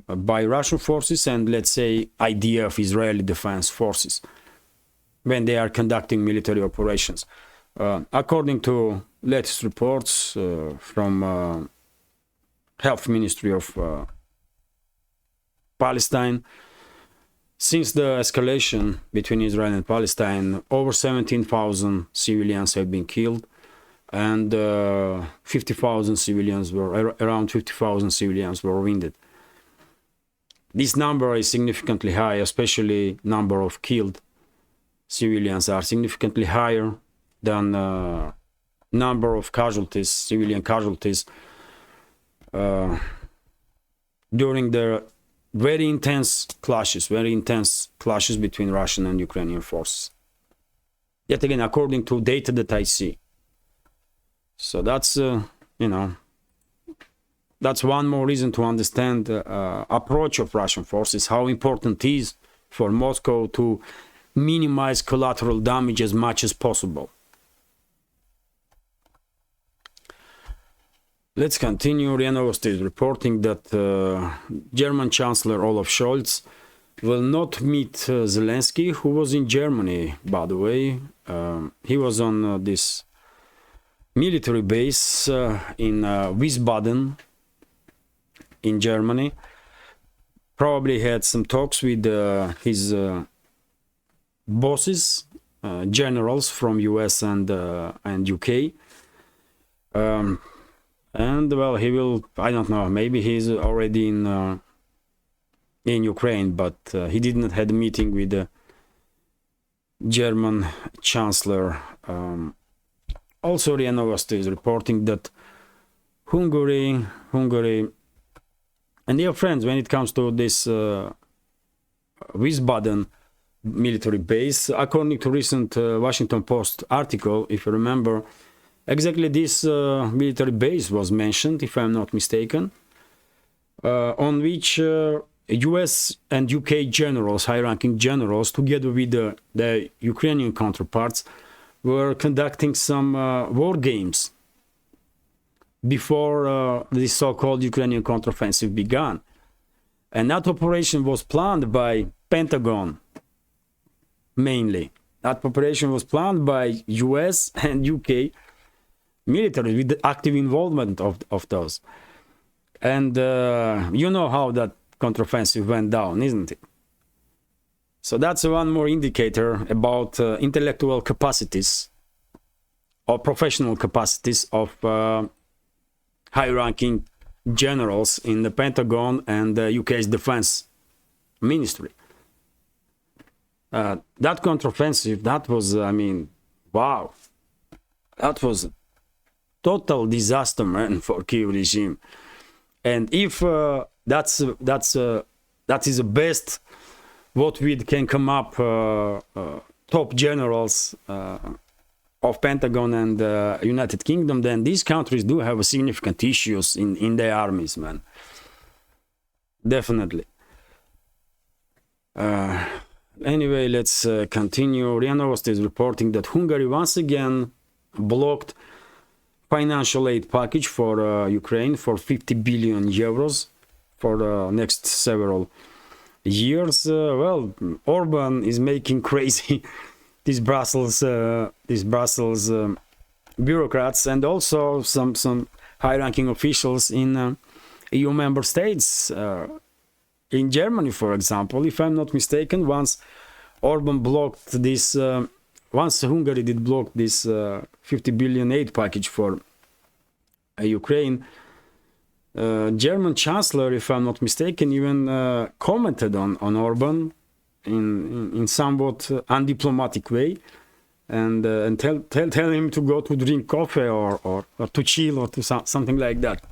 by Russian forces and, let's say, IDF, Israeli Defense Forces, when they are conducting military operations. According to latest reports from Health Ministry of Palestine, since the escalation between Israel and Palestine, over 17,000 civilians have been killed, and 50,000 civilians were around 50,000 civilians were wounded. This number is significantly high, especially number of killed civilians are significantly higher than number of casualties, civilian casualties, during the very intense clashes between Russian and Ukrainian forces. Yet again, according to data that I see. So that's, that's one more reason to understand the approach of Russian forces, how important it is for Moscow to minimize collateral damage as much as possible. Let's continue. RIA Novosti is reporting that German Chancellor Olaf Scholz will not meet Zelensky, who was in Germany, by the way. He was on this military base in Wiesbaden in Germany. Probably had some talks with his bosses, generals from US and UK. And well, he will, I don't know, maybe he's already in Ukraine, but he did not have a meeting with the German Chancellor. Also, RIA Novosti is reporting that Hungary, and dear friends, when it comes to this Wiesbaden military base, according to recent Washington Post article, if you remember, exactly this military base was mentioned, if I'm not mistaken, on which US and UK generals, high-ranking generals, together with the Ukrainian counterparts, were conducting some war games before this so-called Ukrainian counteroffensive began. And that operation was planned by Pentagon, mainly. That operation was planned by US and UK military with the active involvement of those. And you know how that counteroffensive went down, isn't it? So that's one more indicator about intellectual capacities or professional capacities of high-ranking generals in the Pentagon and the UK's defense ministry. That counteroffensive, that was, I mean, wow. That was total disaster, man, for Kyiv regime. And if that is the best what we can come up, top generals of Pentagon and United Kingdom, then these countries do have significant issues in their armies, man. Definitely. Anyway, let's continue. RIA Novosti is reporting that Hungary once again blocked financial aid package for Ukraine for 50 billion euros for the next several years. Well, Orban is making crazy these Brussels bureaucrats and also some high-ranking officials in EU member states. In Germany, for example, if I'm not mistaken, once Orban blocked this, once Hungary did block this 50 billion aid package for Ukraine, German Chancellor, if I'm not mistaken, even commented on Orban in somewhat undiplomatic way, and tell him to go to drink coffee or to chill or to something like that.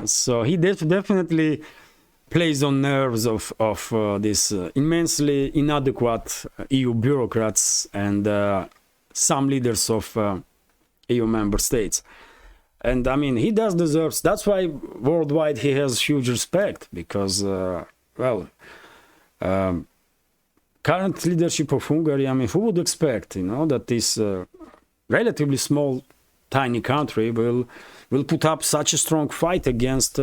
So he definitely plays on nerves of this immensely inadequate EU bureaucrats and some leaders of EU member states. And I mean, he does deserve. That's why worldwide he has huge respect, because current leadership of Hungary. I mean, who would expect, that this relatively small, tiny country will put up such a strong fight against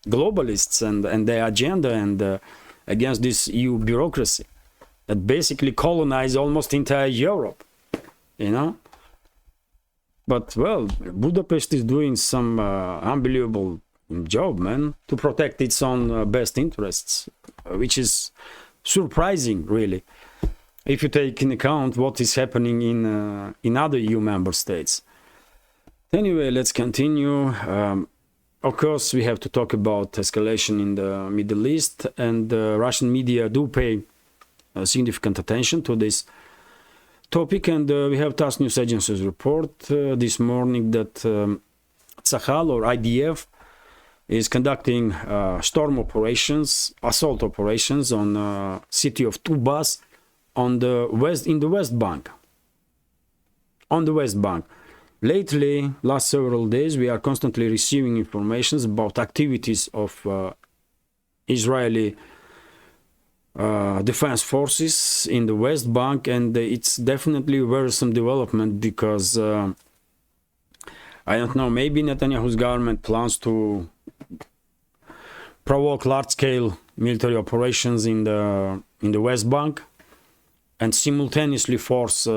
globalists and their agenda and against this EU bureaucracy that basically colonized almost entire Europe, But well, Budapest is doing some unbelievable job, man, to protect its own best interests, which is surprising, really, if you take in account what is happening in other EU member states. Anyway, let's continue. Of course, we have to talk about escalation in the Middle East, and Russian media do pay significant attention to this topic, and we have TASS News Agency's report this morning that Tsahal, or IDF, is conducting storm operations, assault operations on city of Tubas in the West Bank. On the West Bank. Lately, last several days, we are constantly receiving information about activities of Israeli defense forces in the West Bank, and it's definitely a worrisome development because I don't know, maybe Netanyahu's government plans to provoke large-scale military operations in the West Bank and simultaneously force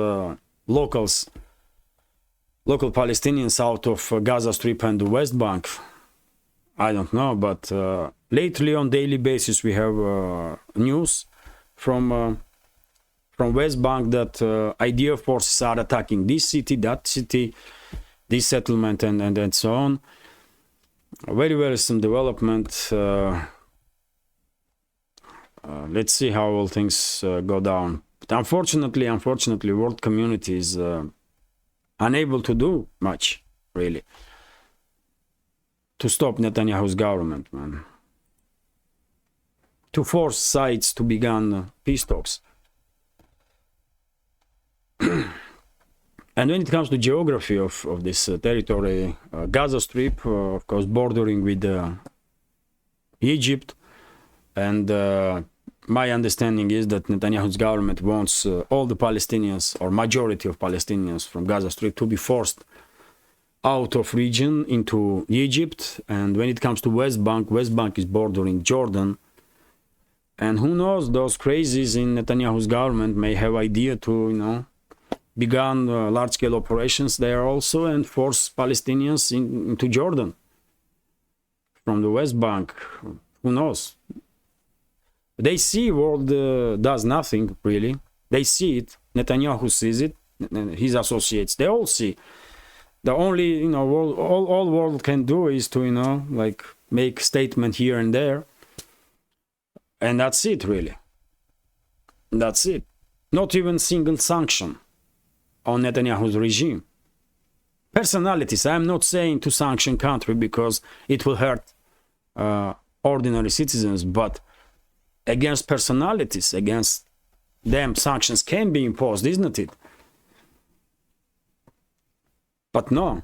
local Palestinians out of Gaza Strip and the West Bank. I don't know, but lately on daily basis we have news from West Bank that IDF forces are attacking this city, that city, this settlement, and so on. Very worrisome development. Let's see how all things go down. But unfortunately, world community is unable to do much, really, to stop Netanyahu's government, man. To force sides to begin peace talks. And when it comes to geography of this territory, Gaza Strip, of course, bordering with Egypt, and my understanding is that Netanyahu's government wants all the Palestinians, or majority of Palestinians from Gaza Strip, to be forced out of region into Egypt. And when it comes to West Bank is bordering Jordan. And who knows, those crazies in Netanyahu's government may have idea to, begin large-scale operations there also and force Palestinians into Jordan from the West Bank. Who knows? They see world does nothing, really. They see it. Netanyahu sees it. His associates, they all see. The only, all world can do is to, make statement here and there. And that's it, really. That's it. Not even single sanction on Netanyahu's regime. Personalities, I'm not saying to sanction country because it will hurt ordinary citizens, but against personalities, against them, sanctions can be imposed, isn't it? But no.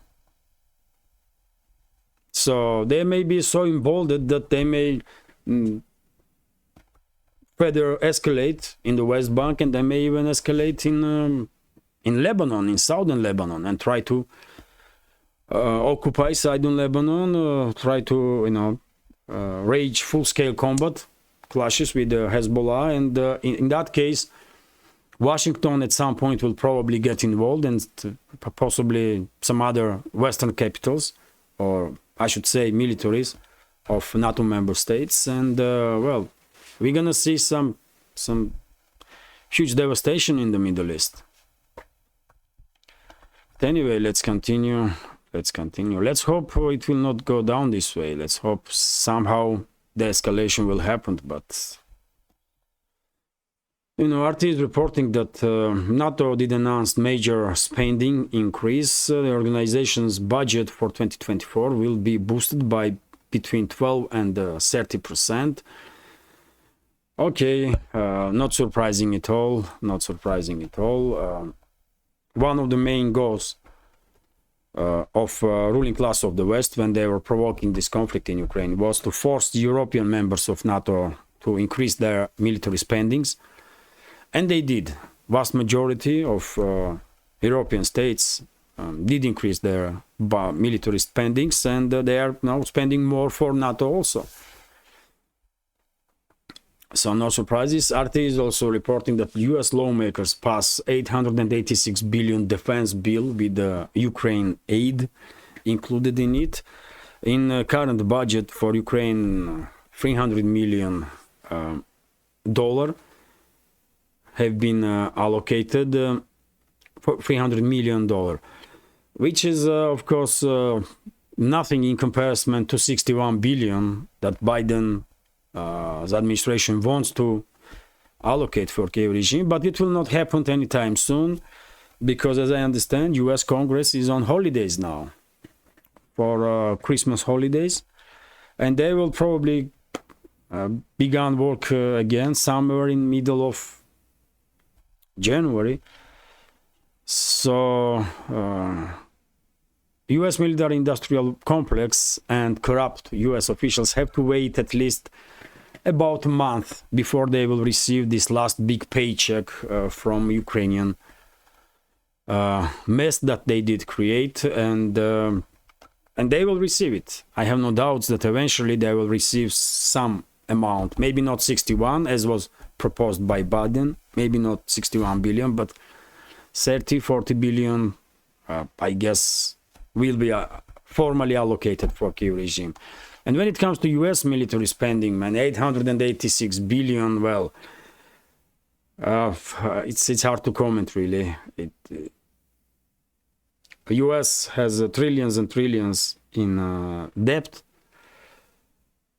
So they may be so emboldened that they may further escalate in the West Bank, and they may even escalate in Lebanon, in southern Lebanon, and try to occupy southern Lebanon, try to, you know, rage full-scale combat clashes with Hezbollah, and in that case, Washington at some point will probably get involved, and possibly some other Western capitals, or I should say militaries of NATO member states, and well, we're gonna see some huge devastation in the Middle East. But anyway, let's continue. Let's hope it will not go down this way. Let's hope somehow the escalation will happen, but you know, RT is reporting that NATO did announce major spending increase. The organization's budget for 2024 will be boosted by between 12 and 30%. Okay, not surprising at all. Not surprising at all. One of the main goals of ruling class of the West, when they were provoking this conflict in Ukraine, was to force the European members of NATO to increase their military spendings. And they did. Vast majority of European states did increase their military spendings, and they are now spending more for NATO also. So no surprises. RT is also reporting that US lawmakers pass $886 billion defense bill with the Ukraine aid included in it. In the current budget for Ukraine, $300 million have been allocated for $300 million, which is of course nothing in comparison to $61 billion that Biden the administration wants to allocate for Kiev regime, but it will not happen anytime soon, because as I understand, US Congress is on holidays now for Christmas holidays, and they will probably begin work again somewhere in middle of January. So US military industrial complex and corrupt US officials have to wait at least about a month before they will receive this last big paycheck from Ukrainian mess that they did create, and they will receive it. I have no doubts that eventually they will receive some amount, maybe not 61 as was proposed by Biden, maybe not 61 billion, but 30-40 billion, I guess, will be formally allocated for Kiev regime. And when it comes to US military spending, man, 886 billion, well, it's hard to comment, really. The US has trillions and trillions in debt,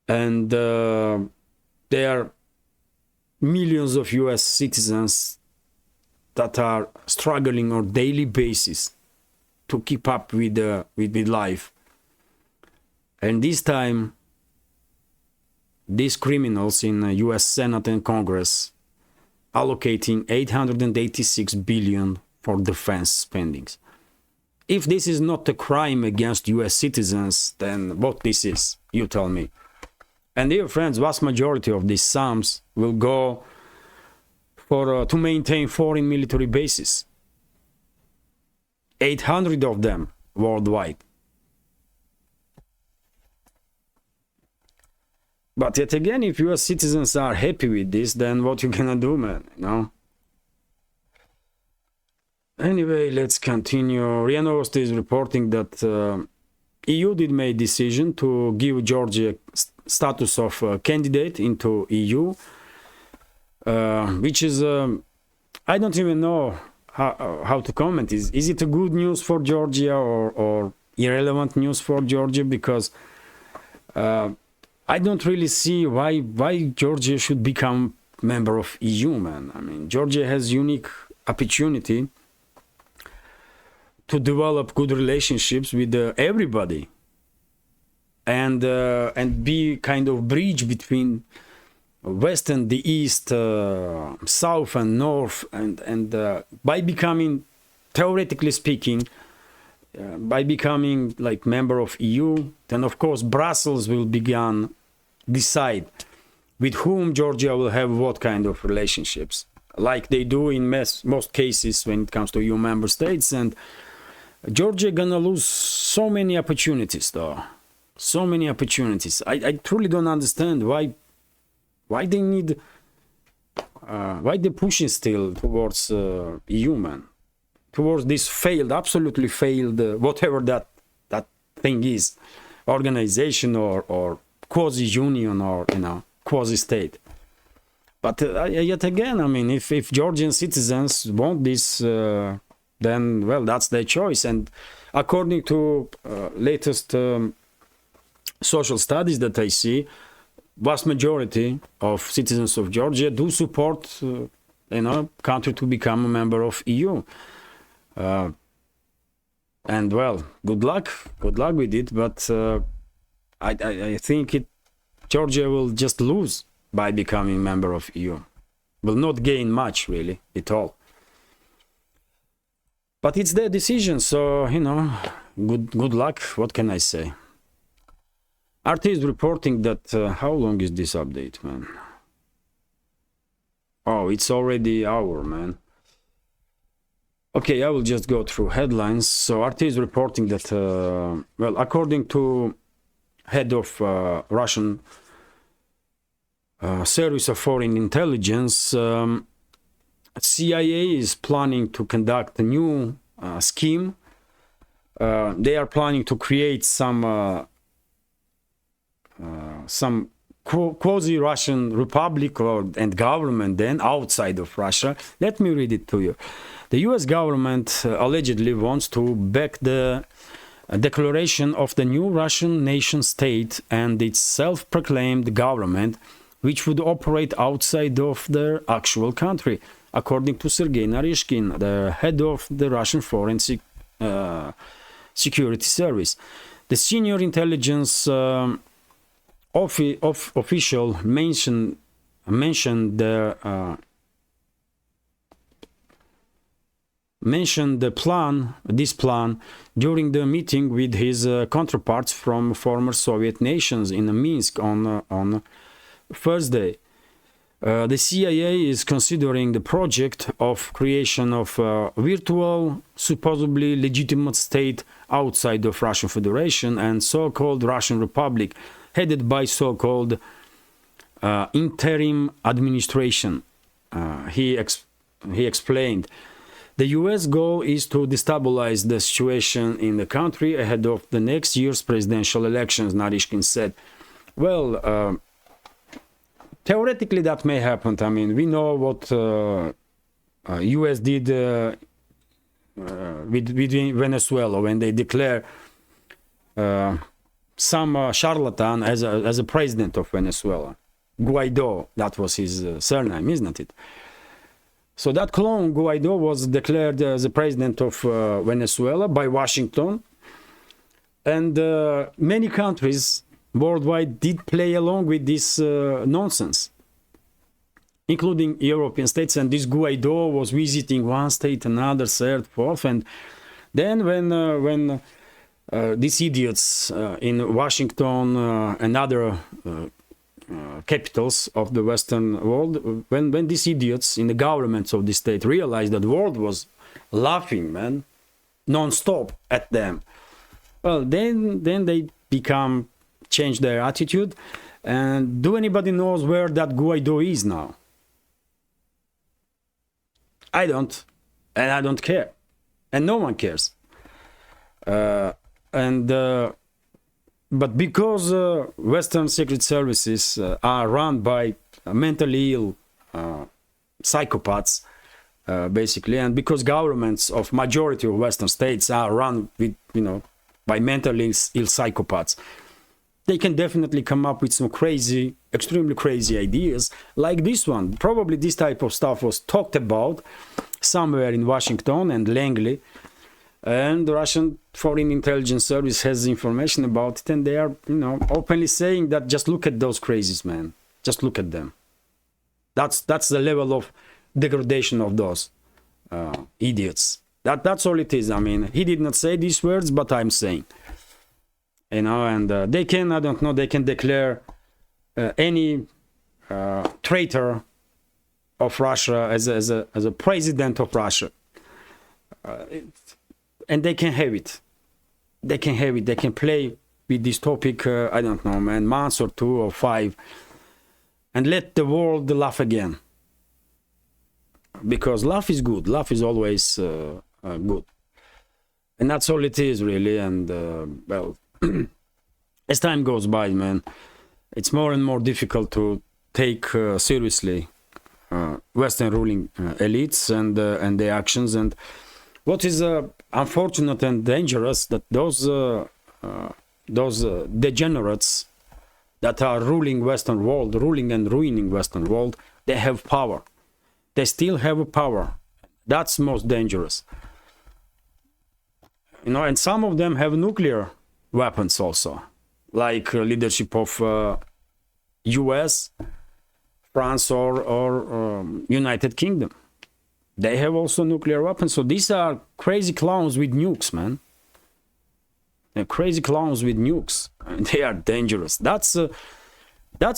and there are millions of US citizens that are struggling on a daily basis to keep up with life. And this time, these criminals in US Senate and Congress allocating 886 billion for defense spendings. If this is not a crime against US citizens, then what this is, you tell me. And dear friends, vast majority of these sums will go for to maintain foreign military bases. 800 of them worldwide. But yet again, if US citizens are happy with this, then what you gonna do, man, you know? Anyway, let's continue. RIA Novosti is reporting that EU did make decision to give Georgia status of candidate into EU, which is, I don't even know how to comment. Is it a good news for Georgia or irrelevant news for Georgia? Because I don't really see why Georgia should become member of EU, man. I mean, Georgia has unique opportunity to develop good relationships with everybody, and be kind of bridge between West and the East, South and North, and by becoming, theoretically speaking, by becoming like member of EU, then of course Brussels will decide with whom Georgia will have what kind of relationships, like they do in most cases when it comes to EU member states. And Georgia gonna lose so many opportunities, though. So many opportunities. I truly don't understand why they need, why they're pushing still towards EU, man, towards this failed, absolutely failed, whatever that thing is, organization or quasi-union or, you know, quasi-state. But yet again, I mean, if Georgian citizens want this, then, well, that's their choice. And according to latest social studies that I see, vast majority of citizens of Georgia do support, you know, country to become a member of EU. And well, good luck with it. But I think Georgia will just lose by becoming member of EU. Will not gain much really at all. But it's their decision, so, you know, good luck. What can I say? RT is reporting that, how long is this update, man? Oh, it's already an hour, man. Okay, I will just go through headlines. So RT is reporting that, well, according to head of Russian Service of Foreign Intelligence, CIA is planning to conduct a new scheme. They are planning to create some quasi-Russian republic and government then outside of Russia. Let me read it to you. The US government allegedly wants to back the declaration of the new Russian nation state and its self-proclaimed government, which would operate outside of their actual country, according to Sergei Narishkin, the head of the Russian Foreign Security Service. The senior intelligence official mentioned this plan during the meeting with his counterparts from former Soviet nations in Minsk on Thursday. The CIA is considering the project of creation of a virtual, supposedly legitimate state outside of Russian Federation and so-called Russian Republic, headed by so-called interim administration. He explained. The US goal is to destabilize the situation in the country ahead of the next year's presidential elections, Narishkin said. Well, theoretically that may happen. I mean, we know what US did with Venezuela when they declare some charlatan as a president of Venezuela. Guaido, that was his surname, isn't it? So that clone, Guaido, was declared as the president of Venezuela by Washington. And many countries worldwide did play along with this nonsense, including European states. And this Guaido was visiting one state, another, third, fourth. And then when these idiots in Washington and other capitals of the Western world, when these idiots in the governments of the state realized that the world was laughing, man, non-stop at them, well, then they change their attitude. And do anybody knows where that Guaido is now? I don't, and I don't care, and no one cares. But because Western secret services are run by mentally ill psychopaths, basically, and because governments of majority of Western states are run with, by mentally ill psychopaths, they can definitely come up with some crazy, extremely crazy ideas like this one. Probably this type of stuff was talked about somewhere in Washington and Langley, and the Russian Foreign Intelligence Service has information about it, and they are, openly saying that just look at those crazies, man. Just look at them. That's the level of degradation of those idiots. That's all it is. I mean, he did not say these words, but I'm saying, and they can, I don't know, they can declare any traitor of Russia, as a president of Russia. And they can have it. They can have it. They can play with this topic, I don't know, man, months or 2 or 5, and let the world laugh again. Because laugh is good. Laugh is always good. And that's all it is, really. And, well, as time goes by, man, it's more and more difficult to take seriously Western ruling elites and their actions. And what is unfortunate and dangerous, that those degenerates that are ruling Western world, ruling and ruining Western world, they have power. They still have a power. That's most dangerous. You know, and some of them have nuclear weapons also, like leadership of US, France, or United Kingdom. They have also nuclear weapons. So these are crazy clowns with nukes, man. They're crazy clowns with nukes. And they are dangerous. That's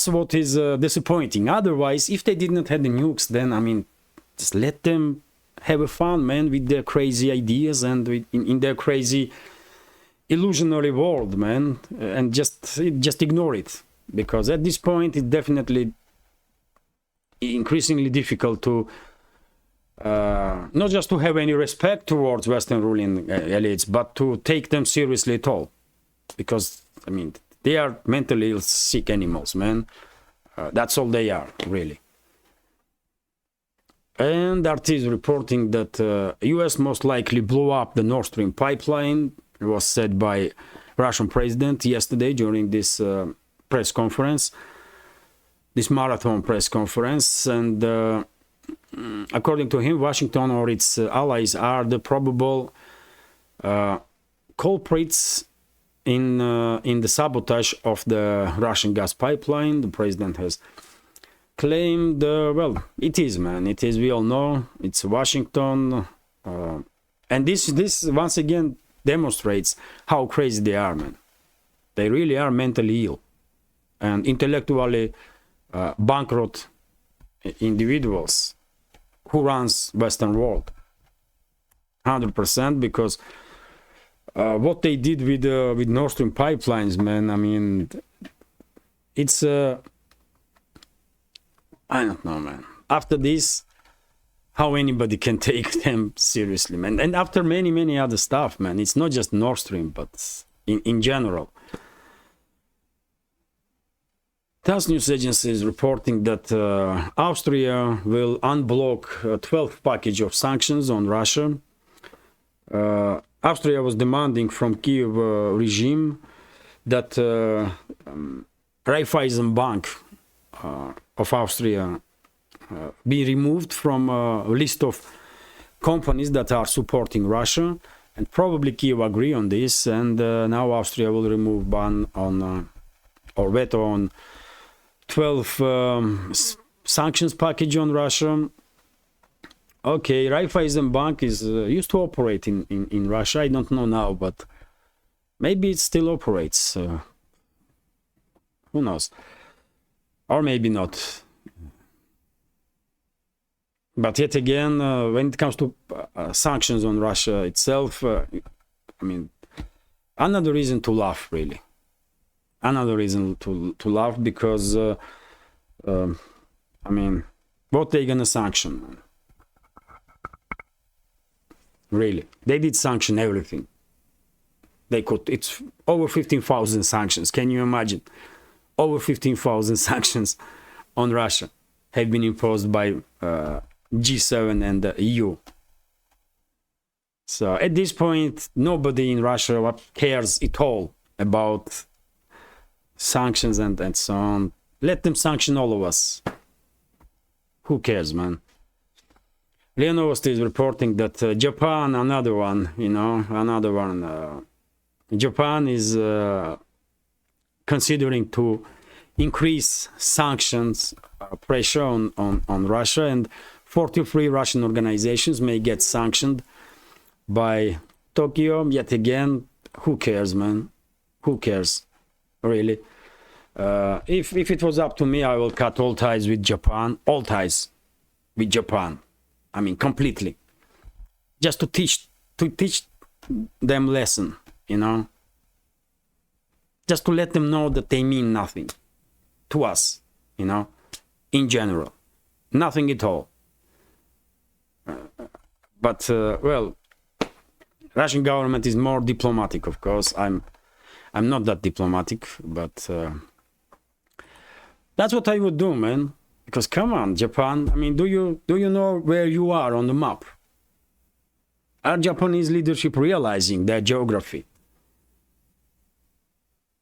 what is disappointing. Otherwise, if they did not have the nukes, then, I mean, just let them have a fun, man, with their crazy ideas and in their crazy illusionary world, man, and just ignore it. Because at this point, it's definitely increasingly difficult to not just to have any respect towards Western ruling elites, but to take them seriously at all. Because, I mean, they are mentally sick animals, man. That's all they are, really. And RT is reporting that US most likely blew up the Nord Stream pipeline. It was said by Russian president yesterday during this press conference, this marathon press conference. And according to him, Washington or its allies are the probable culprits in the sabotage of the Russian gas pipeline. The president has claimed, well, it is, man. It is, we all know, it's Washington. And this once again demonstrates how crazy they are, man. They really are mentally ill and intellectually bankrupt individuals who runs Western world. 100%, because what they did with Nord Stream pipelines, man, I mean, it's I don't know, man. After this, how anybody can take them seriously, man. And after many other stuff, man. It's not just Nord Stream, but in general. TASS news agency is reporting that Austria will unblock a 12th package of sanctions on Russia. Austria was demanding from Kiev regime that Raiffeisen Bank of Austria be removed from a list of companies that are supporting Russia, and probably Kiev agree on this, and now Austria will remove ban on or veto on 12 sanctions package on Russia. Okay, Raiffeisen Bank is used to operate in Russia. I don't know now, but maybe it still operates. Who knows? Or maybe not. But yet again, when it comes to sanctions on Russia itself, I mean, another reason to laugh, really. Another reason to laugh, because, I mean, what they gonna sanction? Really, they did sanction everything. They could. It's over 15,000 sanctions. Can you imagine? Over 15,000 sanctions on Russia have been imposed by G7 and the EU. So at this point, nobody in Russia cares at all about sanctions and so on. Let them sanction all of us. Who cares, man? RIA Novosti is reporting that Japan, another one, Japan is considering to increase sanctions pressure on Russia, and 43 Russian organizations may get sanctioned by Tokyo. Yet again, who cares, man? Who cares, really? If it was up to me, I will cut all ties with Japan, all ties with Japan. I mean, completely. Just to teach them lesson, you know. Just to let them know that they mean nothing to us, you know, in general, nothing at all. But well, Russian government is more diplomatic, of course. I'm not that diplomatic, but that's what I would do, man. Because come on, Japan. I mean, do you know where you are on the map? Are Japanese leadership realizing their geography?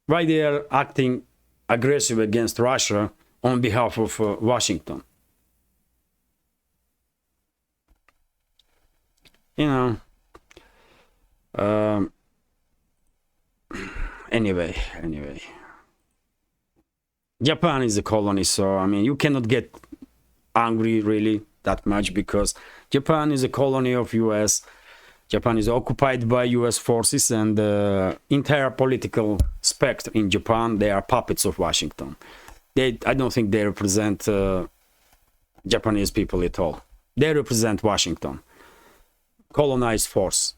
Why they are acting aggressive against Russia on behalf of Washington? You know. Anyway. Japan is a colony, so I mean, you cannot get angry really that much because Japan is a colony of US. Japan is occupied by US forces, and the entire political spectrum in Japan, they are puppets of Washington. I don't think they represent Japanese people at all. They represent Washington, colonized force.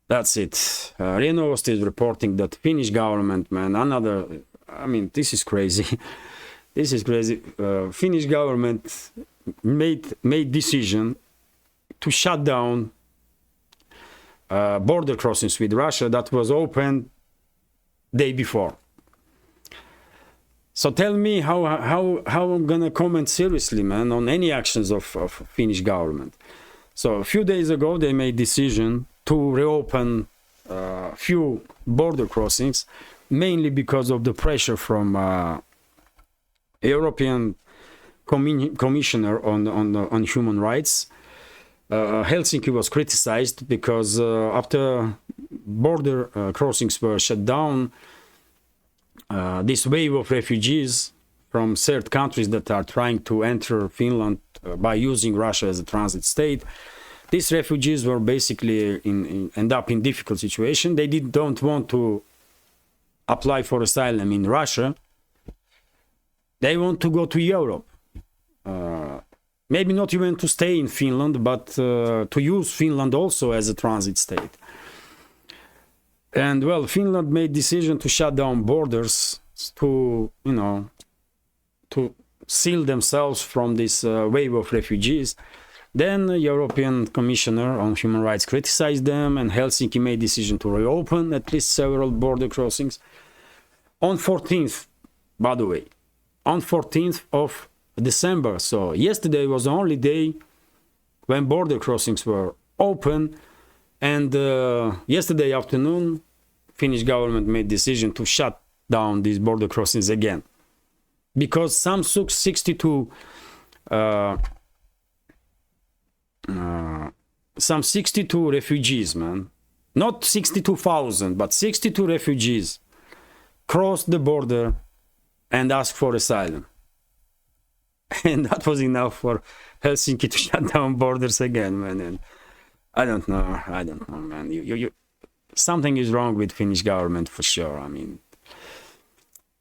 That's it. RIA Novosti is reporting that Finnish government, man, I mean, this is crazy. This is crazy. Finnish government made decision to shut down border crossings with Russia that was open day before. So tell me how I'm gonna comment seriously, man, on any actions of Finnish government. So a few days ago they made decision to reopen few border crossings, mainly because of the pressure from European Commissioner on Human Rights. Helsinki was criticized because after border crossings were shut down, this wave of refugees from third countries that are trying to enter Finland by using Russia as a transit state, these refugees were basically end up in difficult situation. They don't want to apply for asylum in Russia. They want to go to Europe. Maybe not even to stay in Finland, but to use Finland also as a transit state. And well, Finland made decision to shut down borders to, you know, to seal themselves from this wave of refugees. Then the European Commissioner on Human Rights criticized them, and Helsinki made decision to reopen at least several border crossings. On 14th, by the way, on 14th of December, so yesterday was the only day when border crossings were open, and yesterday afternoon, Finnish government made decision to shut down these border crossings again, because some 62 refugees, man, not 62,000, but 62 refugees crossed the border and asked for asylum. And that was enough for Helsinki to shut down borders again, man. And I don't know, man. Something is wrong with Finnish government for sure. I mean,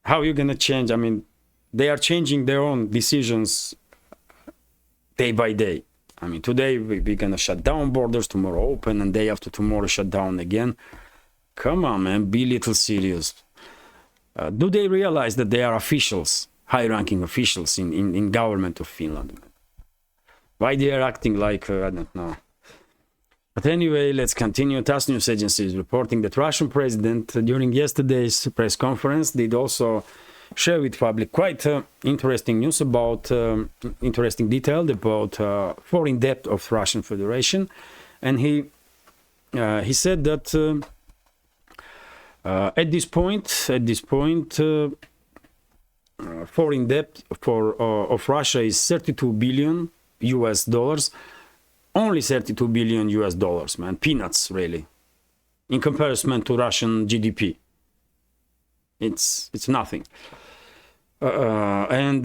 how are you gonna change? I mean, they are changing their own decisions day by day. I mean, today we're gonna shut down borders, tomorrow open, and day after tomorrow shut down again. Come on, man, be a little serious. Do they realize that they are officials, high-ranking officials in government of Finland? Why they are acting like, I don't know. But anyway, let's continue. TASS news agency is reporting that Russian president, during yesterday's press conference, did also share with public quite interesting news about, interesting detail about foreign debt of Russian Federation. And he said that at this point, foreign debt of Russia is $32 billion US dollars. Only $32 billion US dollars, man. Peanuts, really, in comparison to Russian GDP. It's nothing. And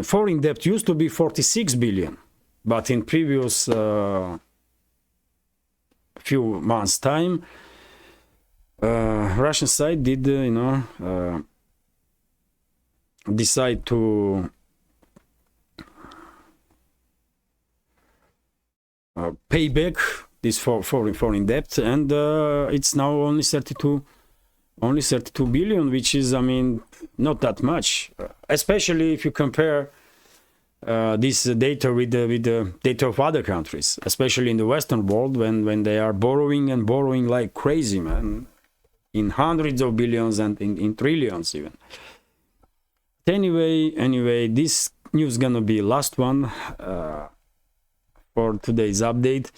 foreign debt used to be 46 billion, but in previous few months' time, Russian side did, decide to pay back this foreign debt, and it's now only 32 billion, which is, I mean, not that much, especially if you compare this data with the data of other countries, especially in the Western world, when they are borrowing and borrowing like crazy, man, in hundreds of billions and in trillions even. Anyway, this news gonna be last one for today's update.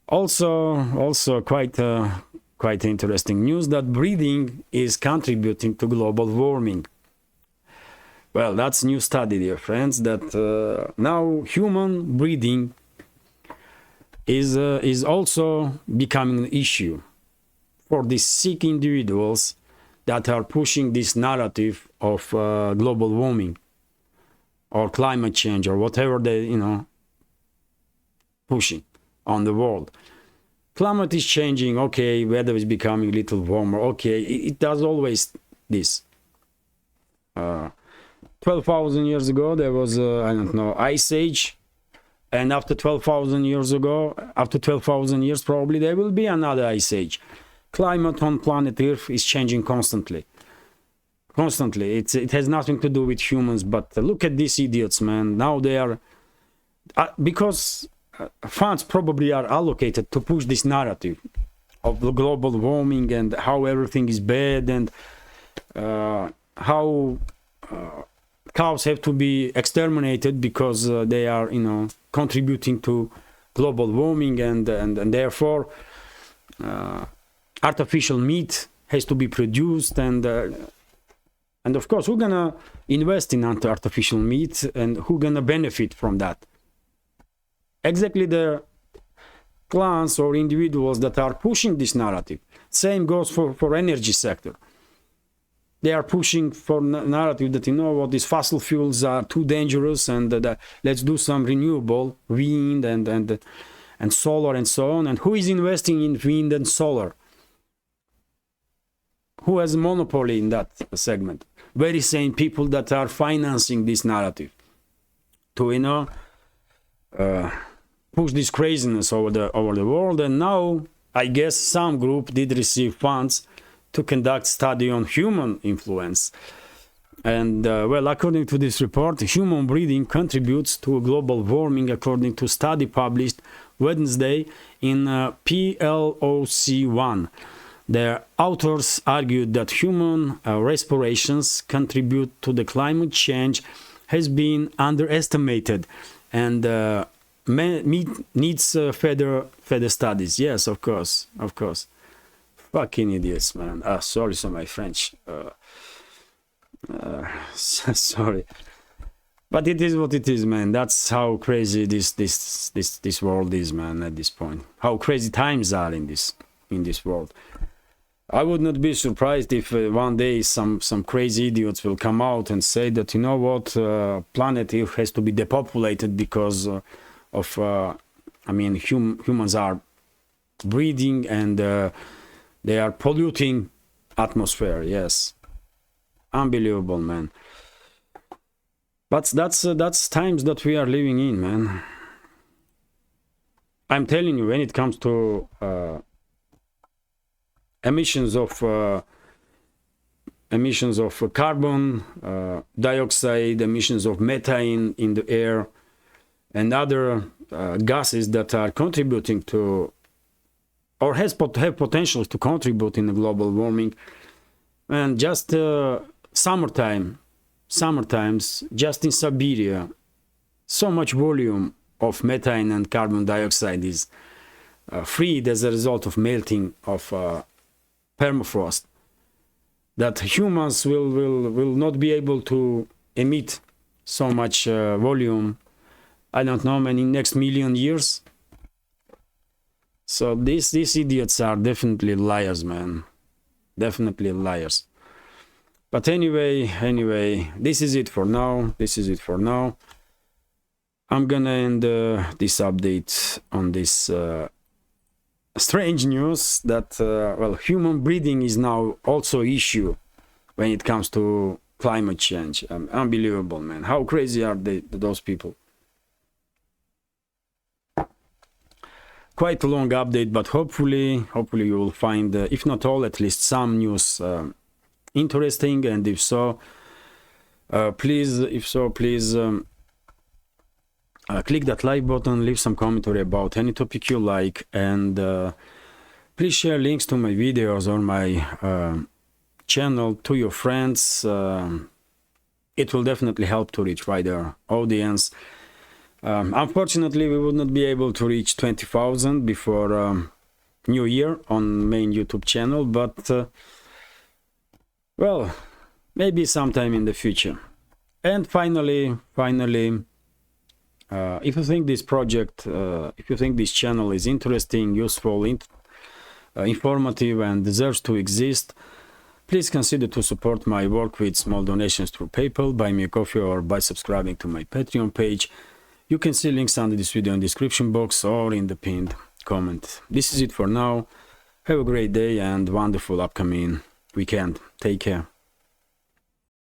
Also quite interesting news that breeding is contributing to global warming. Well, that's new study, dear friends, that now human breeding is also becoming an issue for these sick individuals that are pushing this narrative of global warming or climate change or whatever they, pushing on the world. Climate is changing, okay, weather is becoming a little warmer, okay, it does always this. 12,000 years ago there was I don't know, ice age, and after 12,000 years probably there will be another ice age. Climate on planet Earth is changing constantly. It has nothing to do with humans, but look at these idiots, man. Now they are because funds probably are allocated to push this narrative of the global warming and how everything is bad, and how cows have to be exterminated because they are, contributing to global warming, and therefore artificial meat has to be produced, and of course, who's gonna invest in artificial meat, and who's gonna benefit from that? Exactly the clans or individuals that are pushing this narrative. Same goes for energy sector. They are pushing for narrative that, these fossil fuels are too dangerous, and let's do some renewable wind and solar and so on. And who is investing in wind and solar? Who has a monopoly in that segment? Very same people that are financing this narrative to, push this craziness over the world. And now I guess some group did receive funds to conduct study on human influence. And well, according to this report, human breeding contributes to global warming, according to study published Wednesday in PLOC1. Their authors argued that human respirations contribute to the climate change has been underestimated and needs further studies. Yes, of course. Fucking idiots, man. Sorry for my French. Sorry, but it is what it is, man. That's how crazy this world is, man. At this point, how crazy times are in this world. I would not be surprised if one day some crazy idiots will come out and say that, planet Earth has to be depopulated because of humans are breeding and they are polluting atmosphere. Yes, unbelievable, man. But that's times that we are living in, man. I'm telling you, when it comes to emissions of carbon dioxide, emissions of methane in the air, and other gases that are contributing to, or have potential to contribute in the global warming. And just summertimes, just in Siberia, so much volume of methane and carbon dioxide is freed as a result of melting of permafrost, that humans will not be able to emit so much volume, I don't know, in the next million years. So these idiots are definitely liars, man. Definitely liars. But anyway, this is it for now. I'm gonna end this update on this strange news that well, human breeding is now also issue when it comes to climate change. Unbelievable, man. How crazy are those people? Quite a long update, but hopefully you will find, if not all, at least some news interesting. And if so, please click that like button, leave some commentary about any topic you like, and please share links to my videos or my channel to your friends. It will definitely help to reach wider audience. Unfortunately, we would not be able to reach 20,000 before New Year on main YouTube channel, but well, maybe sometime in the future. And finally, if you think this project, if you think this channel is interesting, useful, informative, and deserves to exist, please consider to support my work with small donations through PayPal, buy me a coffee, or by subscribing to my Patreon page. You can see links under this video in the description box or in the pinned comment. This is it for now. Have a great day and wonderful upcoming weekend. Take care.